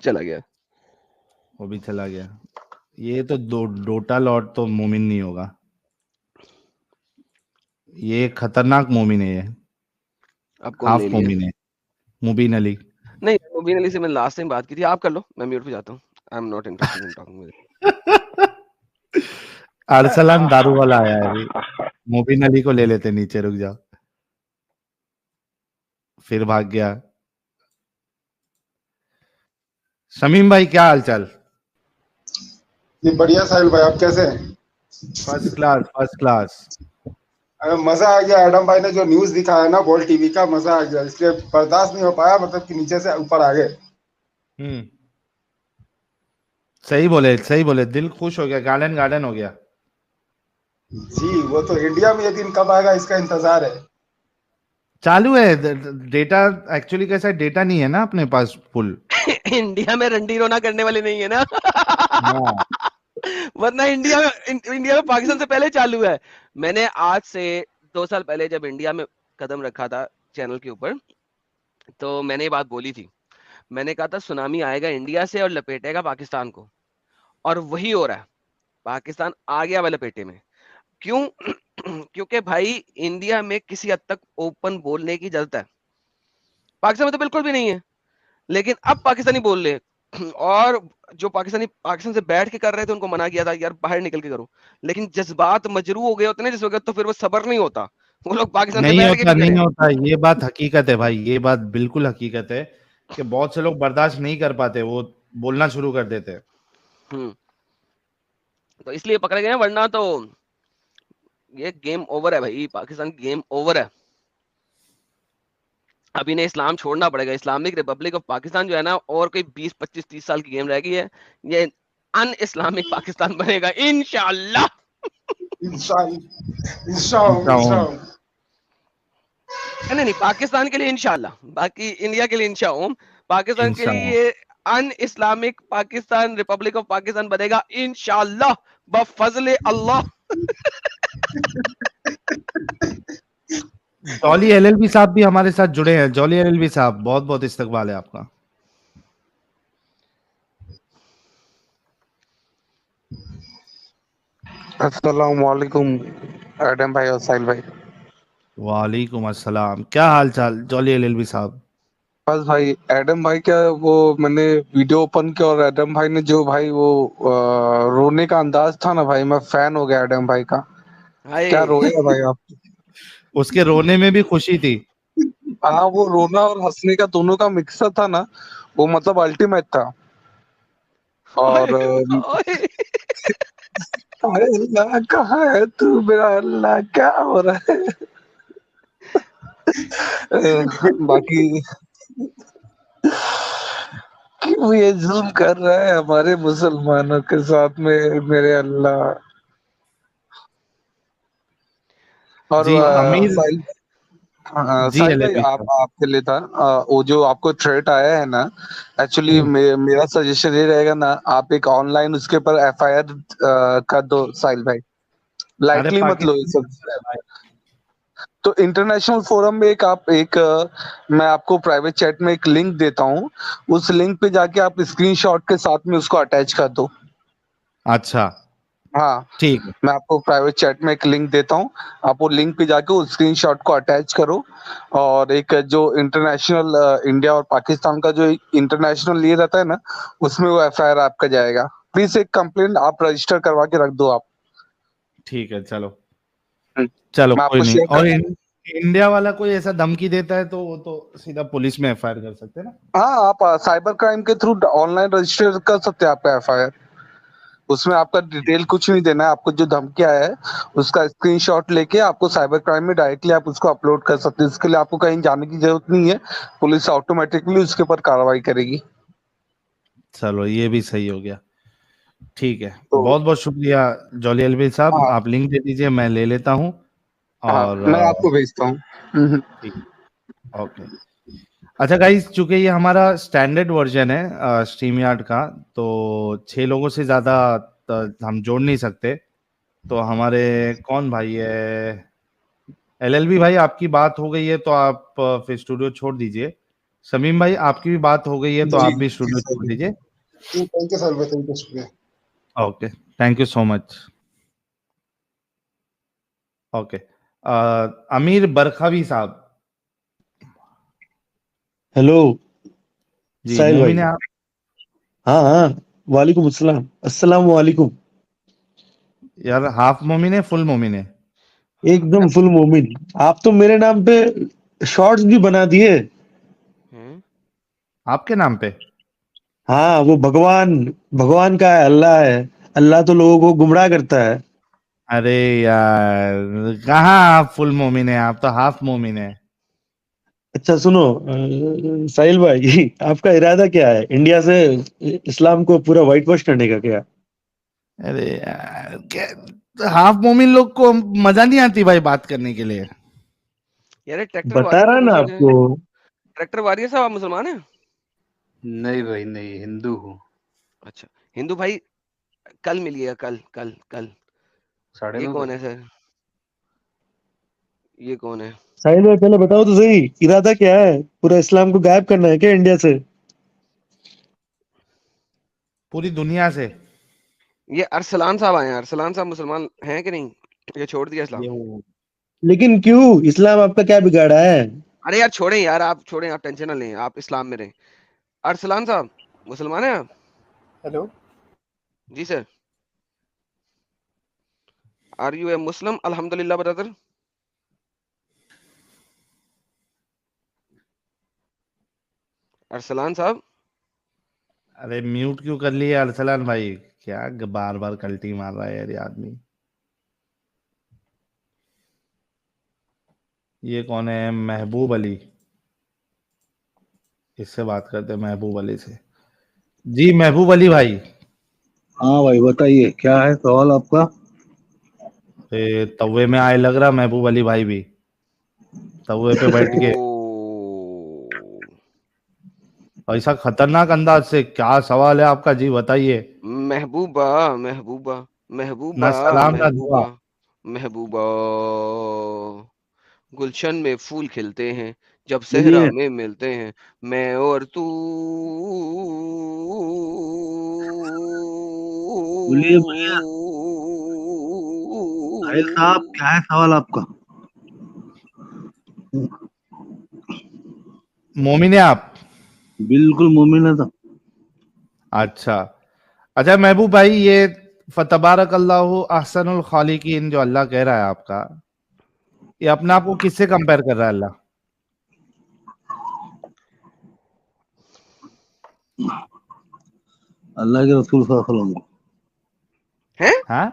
चला गया। वो भी चला गया। ये तो डोटा लॉर्ड तो मोमिन नहीं होगा। ये खतरनाक मोमिन है ये। अब कौन ले हाफ लिया? मोमिन है। मुबीन अली। नहीं, मुबीन अली से मैंने लास्ट टाइम बात की थी। आप कर लो, मैं म्यूट पे जाता हूँ। I am not interested in talking with. Arsalan दारू वाला आया है अभी। मुबीन अली को ले लेते नीचे, रुक जाओ। फिर भाग गया। शमीम भाई क्या हालचाल? जी बढ़िया साहिल भाई, आप कैसे हैं? First class, first class. मजा आ गया। एडम भाई ने जो न्यूज दिखाया ना बोल टीवी का, मजा आ गया। इसलिए बर्दाश्त नहीं हो पाया, मतलब कि नीचे से ऊपर आ गए। सही बोले, सही बोले। दिल खुश हो गया, गार्डन गार्डन हो गया। जी, वो तो इंडिया में ये दिन कब आएगा इसका इंतजार है। चालू है डेटा। एक्चुअली कैसा है, डेटा नहीं है ना अपने पास फुल। इंडिया में रंडी रोना करने वाले नहीं है ना। हाँ। वरना इंडिया में पाकिस्तान से पहले चालू है। मैंने आज से 2 साल पहले जब इंडिया में कदम रखा था चैनल के ऊपर, तो मैंने ये बात बोली थी। मैंने कहा था सुनामी आएगा इंडिया से और लपेटेगा पाकिस्तान को, और वही हो रहा है। पाकिस्तान आ गया वह लपेटे में। क्यों? क्योंकि भाई इंडिया में किसी हद तक ओपन बोलने की इजाजत है, पाकिस्तान में तो बिल्कुल भी नहीं है। लेकिन अब पाकिस्तानी बोल रहे हैं, और जो पाकिस्तान से बैठ के कर रहे थे उनको मना किया था यार बाहर निकल के करो। लेकिन जज्बात मजरू हो गए होते ना जिस वक्त, तो फिर वो सब्र नहीं होता। वो लोग पाकिस्तान से नहीं बैठ के होता, भी नहीं करें। होता। ये बात हकीकत है भाई, ये बात बिल्कुल हकीकत है कि बहुत से लोग बर्दाश्त नहीं कर पाते, वो बोलना शुरू कर देते हैं। तो इसलिए पकड़े गए हैं, वरना तो ये गेम ओवर है भाई। पाकिस्तान गेम ओवर है। अब इन्हें इस्लाम छोड़ना पड़ेगा। इस्लामिक रिपब्लिक ऑफ पाकिस्तान जो है ना, और कोई 20, 25, 30 साल की गेम रह गई है। ये अन इस्लामिक पाकिस्तान बनेगा इंशाअल्लाह। इंशाअल्लाह। नहीं, पाकिस्तान के लिए इंशाअल्लाह, बाकी इंडिया के लिए इंशाअल्लाह। पाकिस्तान के लिए ये un Islamic Pakistan, republic of Pakistan बनेगा इंशाअल्लाह बफजले अल्लाह। जॉली एलएलबी साहब भी हमारे साथ जुड़े हैं। जॉली एलएलबी साहब, बहुत बहुत इस्तकबाल है आपका। अस्सलाम वालेकुम एडम भाई और साहिल भाई। वालेकुम अस्सलाम। क्या हाल चाल जॉली एलएलबी साहब? बस भाई, एडम भाई क्या वो मैंने वीडियो ओपन किया और एडम भाई ने जो भाई वो रोने का अंदाज था ना भाई, मैं फैन हो गया एडम भाई का। क्या रोया भाई आप। उसके रोने में भी खुशी थी। हाँ, वो रोना और हंसने का दोनों का मिक्सर था ना, वो मतलब अल्टीमेट था। और अरे अल्लाह कहाँ है तू मेरा अल्लाह, क्या हो रहा है। बाकी क्यों ये जुल्म कर रहा है हमारे मुसलमानों के साथ में मेरे अल्लाह। और जी अमीर साहिल भाई आपके लिए था वो जो आपको थ्रेट आया है ना, एक्चुअली मेरा सजेशन ये रहेगा ना, आप एक ऑनलाइन उसके ऊपर एफआईआर कर दो साहिल भाई। लाइटली मत लो ये सब। तो इंटरनेशनल फोरम में मैं आपको प्राइवेट चैट में एक लिंक देता हूँ, उस लिंक पे जाके आप स्क्रीनशॉट के साथ में उसको अटैच कर दो। अच्छा हाँ ठीक है, मैं आपको प्राइवेट चैट में एक लिंक देता हूँ, आप वो लिंक पे जाके उस स्क्रीनशॉट को अटैच करो, और एक जो इंटरनेशनल इंडिया और पाकिस्तान का जो इंटरनेशनल ये रहता है ना, उसमें वो एफआईआर आपका जाएगा। प्लीज एक कंप्लेंट आप रजिस्टर करवा के रख दो आप। ठीक है, चलो चलो मैं कोई आपको नहीं। शेयर और कर, इंडिया वाला कोई ऐसा धमकी देता है तो वो तो सीधा पुलिस में एफआईआर कर सकते हैं ना? हाँ आप साइबर क्राइम के थ्रू ऑनलाइन रजिस्टर कर सकते हैं आपका एफआईआर। उसमें आपका डिटेल कुछ नहीं देना है, आपको जो धमकी आया है उसका स्क्रीनशॉट लेके आपको साइबर क्राइम में डायरेक्टली आप उसको अपलोड कर सकते हैं। इसके लिए आपको कहीं जाने की जरूरत नहीं है, पुलिस ऑटोमेटिकली उसके ऊपर कार्रवाई करेगी। चलो ये भी सही हो गया, ठीक है। तो बहुत बहुत शुक्रिया जॉली एलवी साहब, हाँ आप लिंक दे दीजिए, मैं ले लेता हूँ। हाँ और मैं आपको भेजता हूँ। ठीक, ओके। अच्छा गाइस, चूंकि ये हमारा स्टैंडर्ड वर्जन है स्ट्रीम यार्ड का, तो 6 लोगों से ज्यादा हम जोड़ नहीं सकते। तो हमारे कौन भाई है, एलएलबी भाई, आपकी बात हो गई है तो आप फिर स्टूडियो छोड़ दीजिए। शमीम भाई, आपकी भी बात हो गई है तो जी आप भी जी स्टूडियो सर, छोड़ दीजिए। Thank you sir, thank you, शुक्रिया। Okay, thank you so much. Okay, Amir Barkhavi साहब। हेलो जी, साहिल भाई। मोमिन है आप? हाँ हाँ, वालेकुम अस्सलाम, अस्सलाम वालेकुम। यार हाफ मोमिन है फुल मोमिन है? एकदम फुल मोमिन। आप तो मेरे नाम पे शॉर्ट्स भी बना दिए। आपके नाम पे? हाँ, वो भगवान भगवान का है, अल्लाह है। अल्लाह तो लोगों को गुमराह करता है। अरे यार, कहाँ आप फुल मोमिन है, आप तो हाफ मोमिन है। अच्छा सुनो साहिल भाई, आपका इरादा क्या है, इंडिया से इस्लाम को पूरा वाइट वॉश करने का क्या? अरे यार, हाफ मोमिन लोग को मजा नहीं आती भाई बात करने के लिए। यार ट्रैक्टर बता वारियर रहा साहब ना मुसलमान आपको। ट्रैक्टर वारियर साहब आप मुसलमान हैं? नहीं भाई नहीं, हिंदू हूँ। अच्छा, हिंदू भाई कल मिलिएगा, कल कल कल। 9:30 ये कौन बजे। है सर, ये कौन है? साहिल भाई पहले बताओ तो सही, इरादा क्या है, पूरा इस्लाम को गायब करना है क्या इंडिया से? पूरी दुनिया से। ये अरसलान साहब आए हैं। अरसलान साहब मुसलमान हैं कि नहीं, ये छोड़ दिया इस्लाम? लेकिन क्यों, इस्लाम आपका क्या बिगाड़ा है? अरे यार छोड़ें यार, आप छोड़ें, आप टेंशन ना लें, आप इस्लाम में रहें। अरसलान साहब मुसलमान हैं आप? हेलो, जी sir. Are you a Muslim? अल्हम्दुलिल्लाह ब्रदर। अरसलान साहब। अरे म्यूट क्यों कर लिया अरसलान भाई? क्या बार बार कल्टी मार रहा है यार ये आदमी। ये कौन है? महबूब अली, इससे बात करते हैं, महबूब अली से। जी महबूब अली भाई। हाँ भाई बताइए, क्या है सवाल आपका? तवे में आए लग रहा महबूब अली भाई भी, तवे पे बैठ के ऐसा खतरनाक अंदाज से। क्या सवाल है आपका जी, बताइए। महबूबा महबूबा महबूबा ना सलाम ना दुआ। महबूबा महबूबा, गुलशन में फूल खिलते हैं जब सहरा बोलिए में मिलते हैं, मैं और तू। बोलिए भैया, साहिल साहब क्या है सवाल आपका? मोमिन है आप? बिल्कुल मोमिन है तो। अच्छा अच्छा महबूब भाई, ये फतबारक अल्लाहु अहसनुल खालिकीन जो अल्लाह कह रहा है आपका, ये अपने आप को किससे कंपेयर कर रहा है अल्लाह? अल्लाह के रसूल सल्लल्लाहु अलैहि वसल्लम। हैं? हाँ?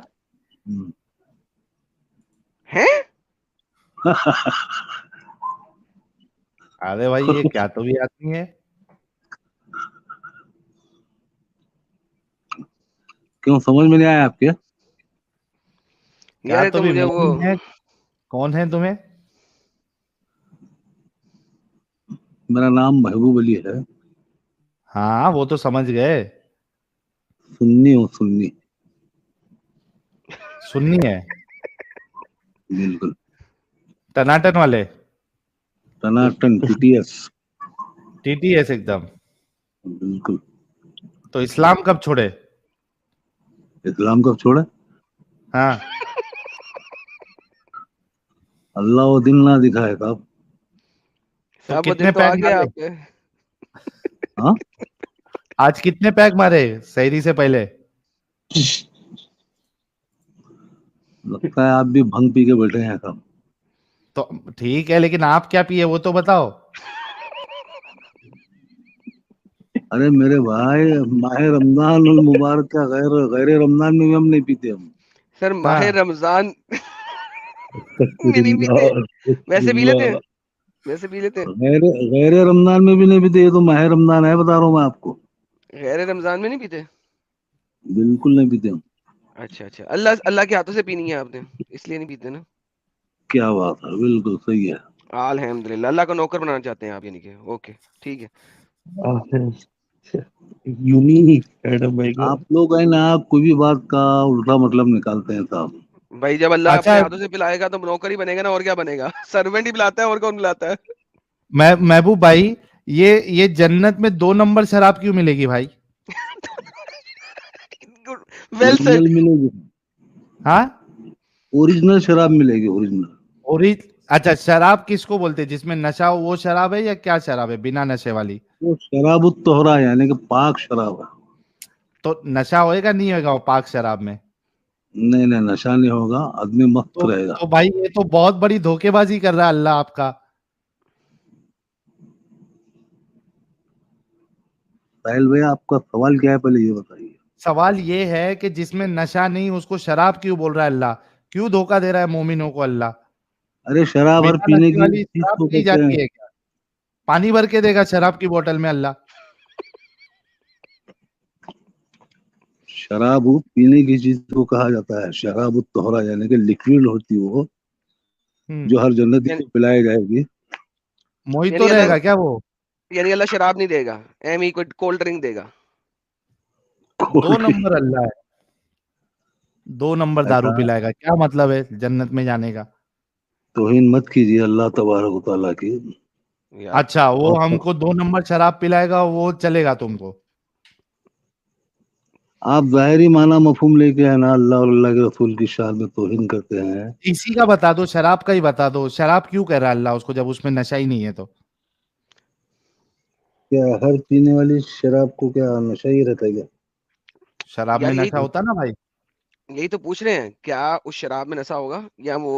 हैं? अरे भाई ये क्या तो भी आदमी है। क्यों समझ में नहीं आया आपके? क्या यार ये तो तो भी मुझे वो मोमिन है। कौन है तुम्हें? मेरा नाम महबूब अली है। हाँ वो तो समझ गए। सुन्नी हूँ, सुन्नी। सुन्नी है? बिल्कुल। टनाटन वाले, टनाटन टीटीएस एकदम। बिल्कुल। तो इस्लाम कब छोड़े? इस्लाम कब छोड़े? हाँ, अल्लाह वो दिन ना दिखाए साहब। तो सब कितने दिन तो आ पैक गया मारे? आपके। हाँ, आज कितने पैक मारे सहरी से पहले? लगता है आप भी भंग पी के बैठे हैं साहब। तो ठीक है, लेकिन आप क्या पिए वो तो बताओ। अरे मेरे भाई, माह रमजान उल मुबारक का गैर गैर रमजान में भी हम नहीं पीते हम। सर माह हाँ, रमजान में नहीं पीते, वैसे पी लेते हैं, वैसे पी लेते हैं। गैर गैर रमजान में भी नहीं पीते, ये तो माह रमजान है, बता रहा हूँ मैं आपको। गैर रमजान में नहीं पीते? बिल्कुल नहीं पीते हम। अच्छा अच्छा, अल्लाह अल्लाह के हाथों से पीनी है आपने, इसलिए नहीं पीते ना। क्या बात है, बिल्कुल सही है। अल्हम्दुलिल्लाह, अल्लाह को नौकर बनाना चाहते हैं आप, यानी कि ओके ठीक है। यूनिक एडम भाई का। आप लोग है ना, कोई भी बात का उल्टा मतलब निकालते हैं साहब। भाई जब अल्लाह अपने अच्छा, हाथों से पिलाएगा तो नौकर ही बनेगा ना, और क्या बनेगा? सर्वेंट ही पिलाता है, और कौन पिलाता है? महबूब भाई, ये जन्नत में 2 नंबर शराब क्यों मिलेगी भाई? Well said. ओरिजिनल मिलेगी, हाँ, ओरिजिनल शराब मिलेगी, ओरिजिनल। अच्छा, शराब किसको बोलते हैं? जिसमें नशा हो वो शराब है, या क्या शराब है बिना नशे वाली? वो शराब तोहरा है, यानी कि पाक शराब है। तो नशा होएगा नहीं होएगा वो पाक शराब में? नहीं नहीं, नशा नहीं होगा, आदमी मस्त रहेगा। तो भाई ये तो बहुत बड़ी धोखेबाजी कर रहा है अल्लाह आपका। साहिल भाई, आपका सवाल क्या है, पहले ये बताइए। सवाल ये है कि जिसमें नशा नहीं उसको शराब क्यों बोल रहा है अल्लाह? क्यों धोखा दे रहा है मोमिनों को अल्लाह? अरे शराब हर बिना पीने नशे की वाली चीज शराब को पी कहते हैं। जाती है क्या? पानी भर के देगा शराब की बोतल में अल्लाह? शराब पीने की चीज को कहा जाता है शराब तोहरा, यानी कि लिक्विड होती है वो, जो हर जन्नती को पिलाई जाएगी। मोहितो रहेगा क्या वो? यानी अल्लाह शराब नहीं देगा, एम ही कोई कोल्ड ड्रिंक देगा। 2 नंबर अल्लाह है, 2 नंबर दारू ऐसा पिलाएगा, क्या मतलब है जन्नत में जाने का? तौहीन मत कीजिए अल्लाह तबारक व तआला की। अच्छा, वो बहुत हमको 2 नंबर शराब पिलाएगा, वो चलेगा तुमको? आप ज़ाहिरी माना मफहूम लेके है ना, अल्लाह और अल्लाह के रसूल की शान में तौहीन करते हैं। इसी का बता दो, शराब का ही बता दो। शराब क्यों कह रहा है अल्लाह उसको, जब उसमें नशा ही नहीं है तो? क्या हर पीने वाली शराब को क्या नशा ही रहता है क्या? शराब में यार नशा होता ना भाई। यही तो पूछ रहे हैं, क्या उस शराब में नशा होगा, या वो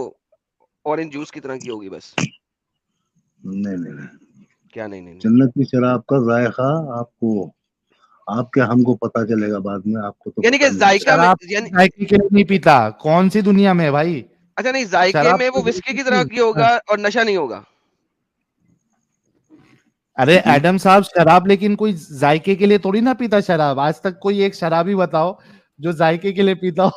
ऑरेंज जूस की तरह की होगी बस? नहीं नहीं नहीं, क्या नहीं नहीं, नहीं। जन्नत की शराब का जायका आपको, आपके हमको पता चलेगा बाद में, आपको तो यानी पता कि नहीं जायका में, शराब यानी जायके के लिए नहीं पीता, कौन सी दुनिया में है भाई? अच्छा नहीं, जायके शराब में वो तो विस्की की तरह की होगा और नशा नहीं होगा। अरे एडम साहब, शराब लेकिन कोई जायके के लिए थोड़ी ना पीता शराब। आज तक कोई एक शराबी बताओ जो जायके के लिए पीता हो।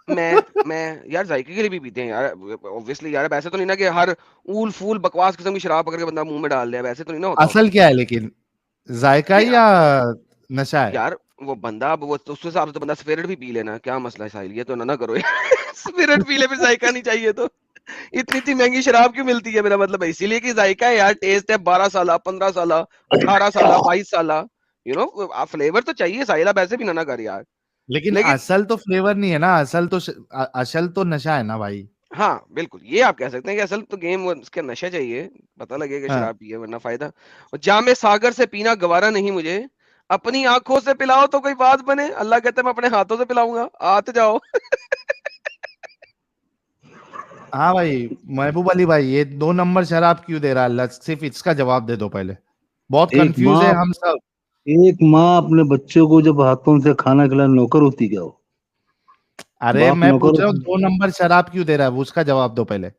मैं यार जायके के लिए भी पीते हैं यार, ऑब्वियसली यार। वैसे तो नहीं ना कि हर ऊल फूल बकवास किस्म की शराब पकड़ के बंदा मुंह में डाल दे, वैसे तो नहीं ना होता। असल क्या है लेकिन, जायका या नशा है? यार वो बंदा, वो तो उस हिसाब से तो बंदा स्पिरिट भी पी लेना, क्या मसला है साहिल? ये तो ना करो स्पिरिट पी ले फिर जायका नहीं चाहिए तो इतनी इतनी महंगी शराब क्यों मिलती है? मेरा मतलब है इसीलिए कि जायका है यार, टेस्ट है। 12 साल, 15 साल, 18 साल, 22 साल, यू नो, फ्लेवर तो चाहिए साहिल। आप ऐसे भी ना कर यार। लेकिन असल तो फ्लेवर नहीं है ना, असल तो नशा है ना भाई। हाँ बिल्कुल, ये आप कह सकते हैं कि असल तो गेम उसका नशा चाहिए, पता लगे कि हाँ। शराब पिए वरना फायदा। और जामे सागर से पीना गवारा नहीं मुझे, अपनी आंखों से पिलाओ तो कोई बात बने। अल्लाह कहता है मैं अपने हाथों से पिलाऊंगा, आते जाओ। हाँ भाई, महबूब अली भाई, ये 2 नंबर शराब क्यों दे रहा है अल्लाह? सिर्फ इसका जवाब दे दो पहले। बहुत कंफ्यूज है हम सब। एक माँ अपने बच्चों को जब हाथों से खाना खिलाए, नौकर होती क्या वो? अरे बाप मैं नौकर पूछ रहा हूँ होती? 2 नंबर शराब क्यों दे रहा है, वो उसका जवाब दो पहले।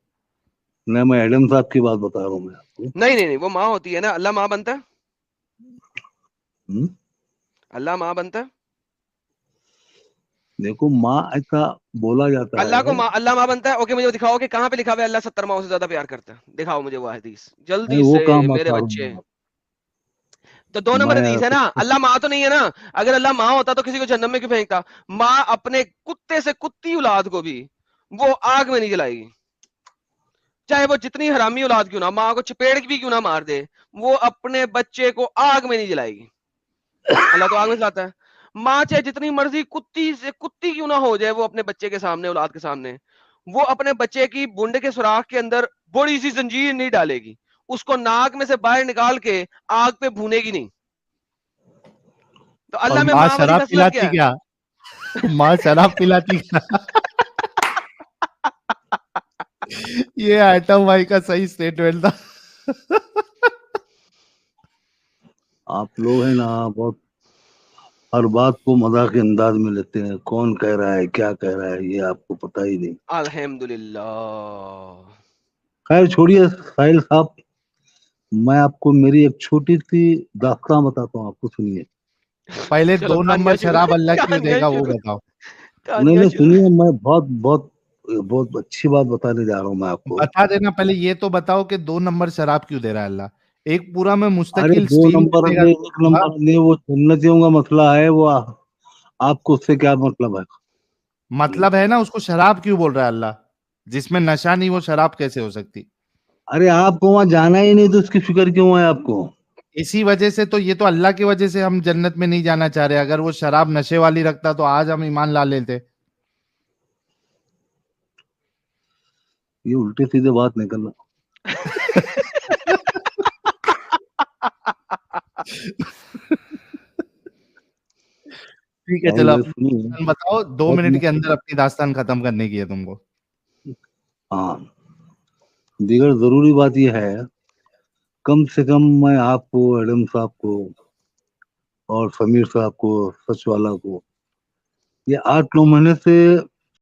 नहीं, मैं एडम साहब की बात बता रहा हूँ मैं आपको। नहीं, वो माँ होती है ना। अल्लाह माँ बनता है? हम्म? अल्लाह माँ बनता है? देखो, माँ ऐसा बोला जाता अल्लाह को है। अल्लाह माँ बनता है? ओके, मुझे दिखाओ कि कहाँ पे लिखा हुआ है अल्लाह 70 माओं से ज्यादा प्यार करता है। दिखाओ मुझे वो हदीस मैं जल्दी वो से काम मेरे बता रहा बच्चे। हूँ। तो 2 नंबर मैं हदीस है ना, अल्लाह माँ तो नहीं है ना। अगर अल्लाह माँ होता तो किसी को जन्नत में क्यों फेंकता? माँ अपने कुत्ते से कुत्ती औलाद को भी वो आग में नहीं जलाएगी। चाहे वो जितनी हरामी औलाद क्यों ना, माँ को चपेड़ भी क्यों ना मार दे, वो अपने बच्चे को आग में नहीं जलाएगी। अल्लाह तो आग में जलाता है। माँ चाहे जितनी मर्जी कुत्ती क्यों ना हो जाए, वो अपने बच्चे के सामने, औलाद के सामने, वो अपने बच्चे की बूंद के सुराख के अंदर बड़ी सी जंजीर नहीं डालेगी, उसको नाक में से बाहर निकाल के आग पे भूनेगी नहीं। तो अल्लाह में माँ माँ वाली शराब खसलत पिलाती क्या है? क्या? माँ शराब पिलाती क्या? ये आइटम भाई का सही स्टेटमेंट था। आप लोग है ना बहुत हर बात को मजाक के अंदाज में लेते हैं, कौन कह रहा है क्या कह रहा है ये आपको पता ही नहीं। अल्हम्दुलिल्लाह। खैर छोड़िए साहिल साहब, मैं आपको मेरी एक छोटी सी दास्तान बताता हूँ, आपको सुनिए। पहले चलो 2 कहानियां नंबर शुरू, शराब अल्लाह क्यों कहानियां देगा वो शुरू, बताओ। नहीं कहानियां नहीं शुरू। सुनिए, मैं बहुत बहुत बहुत अच्छी बात बताने जा रहा हूँ मैं आपको। बता देना, पहले ये तो बताओ कि 2 नंबर शराब क्यों दे रहा है अल्लाह? एक पूरा में अरे मुस्तकिल 2 स्ट्रीम नंबर देगा में तो 1 नंबर नहीं, वो सुन्नतियों का मसला है, वो आपको उससे क्या मतलब है? मतलब है ना, उसको शराब क्यों बोल रहा है अल्लाह? जिसमें नशा नहीं वो शराब कैसे हो सकती? अरे आपको वहां जाना ही नहीं तो उसकी फिक्र क्यों है आपको? इसी वजह से तो, ये तो अल्लाह की वजह से हम जन्नत में नहीं जाना चाह रहे। अगर वो शराब नशे वाली रखता तो आज हम ईमान ला लेते। ये उल्टे सीधे बात नहीं करना। ठीक है, साहिल चलो भाई अपनी सुनिए, दास्तान बताओ। 2 बहुत मिनट के अंदर अपनी दास्तान खत्म करने की है तुमको। हाँ, दीगर जरूरी बात यह है, कम से कम मैं आपको, एडम साहब को और समीर साहब को, सच वाला को, ये 8-9 महीने से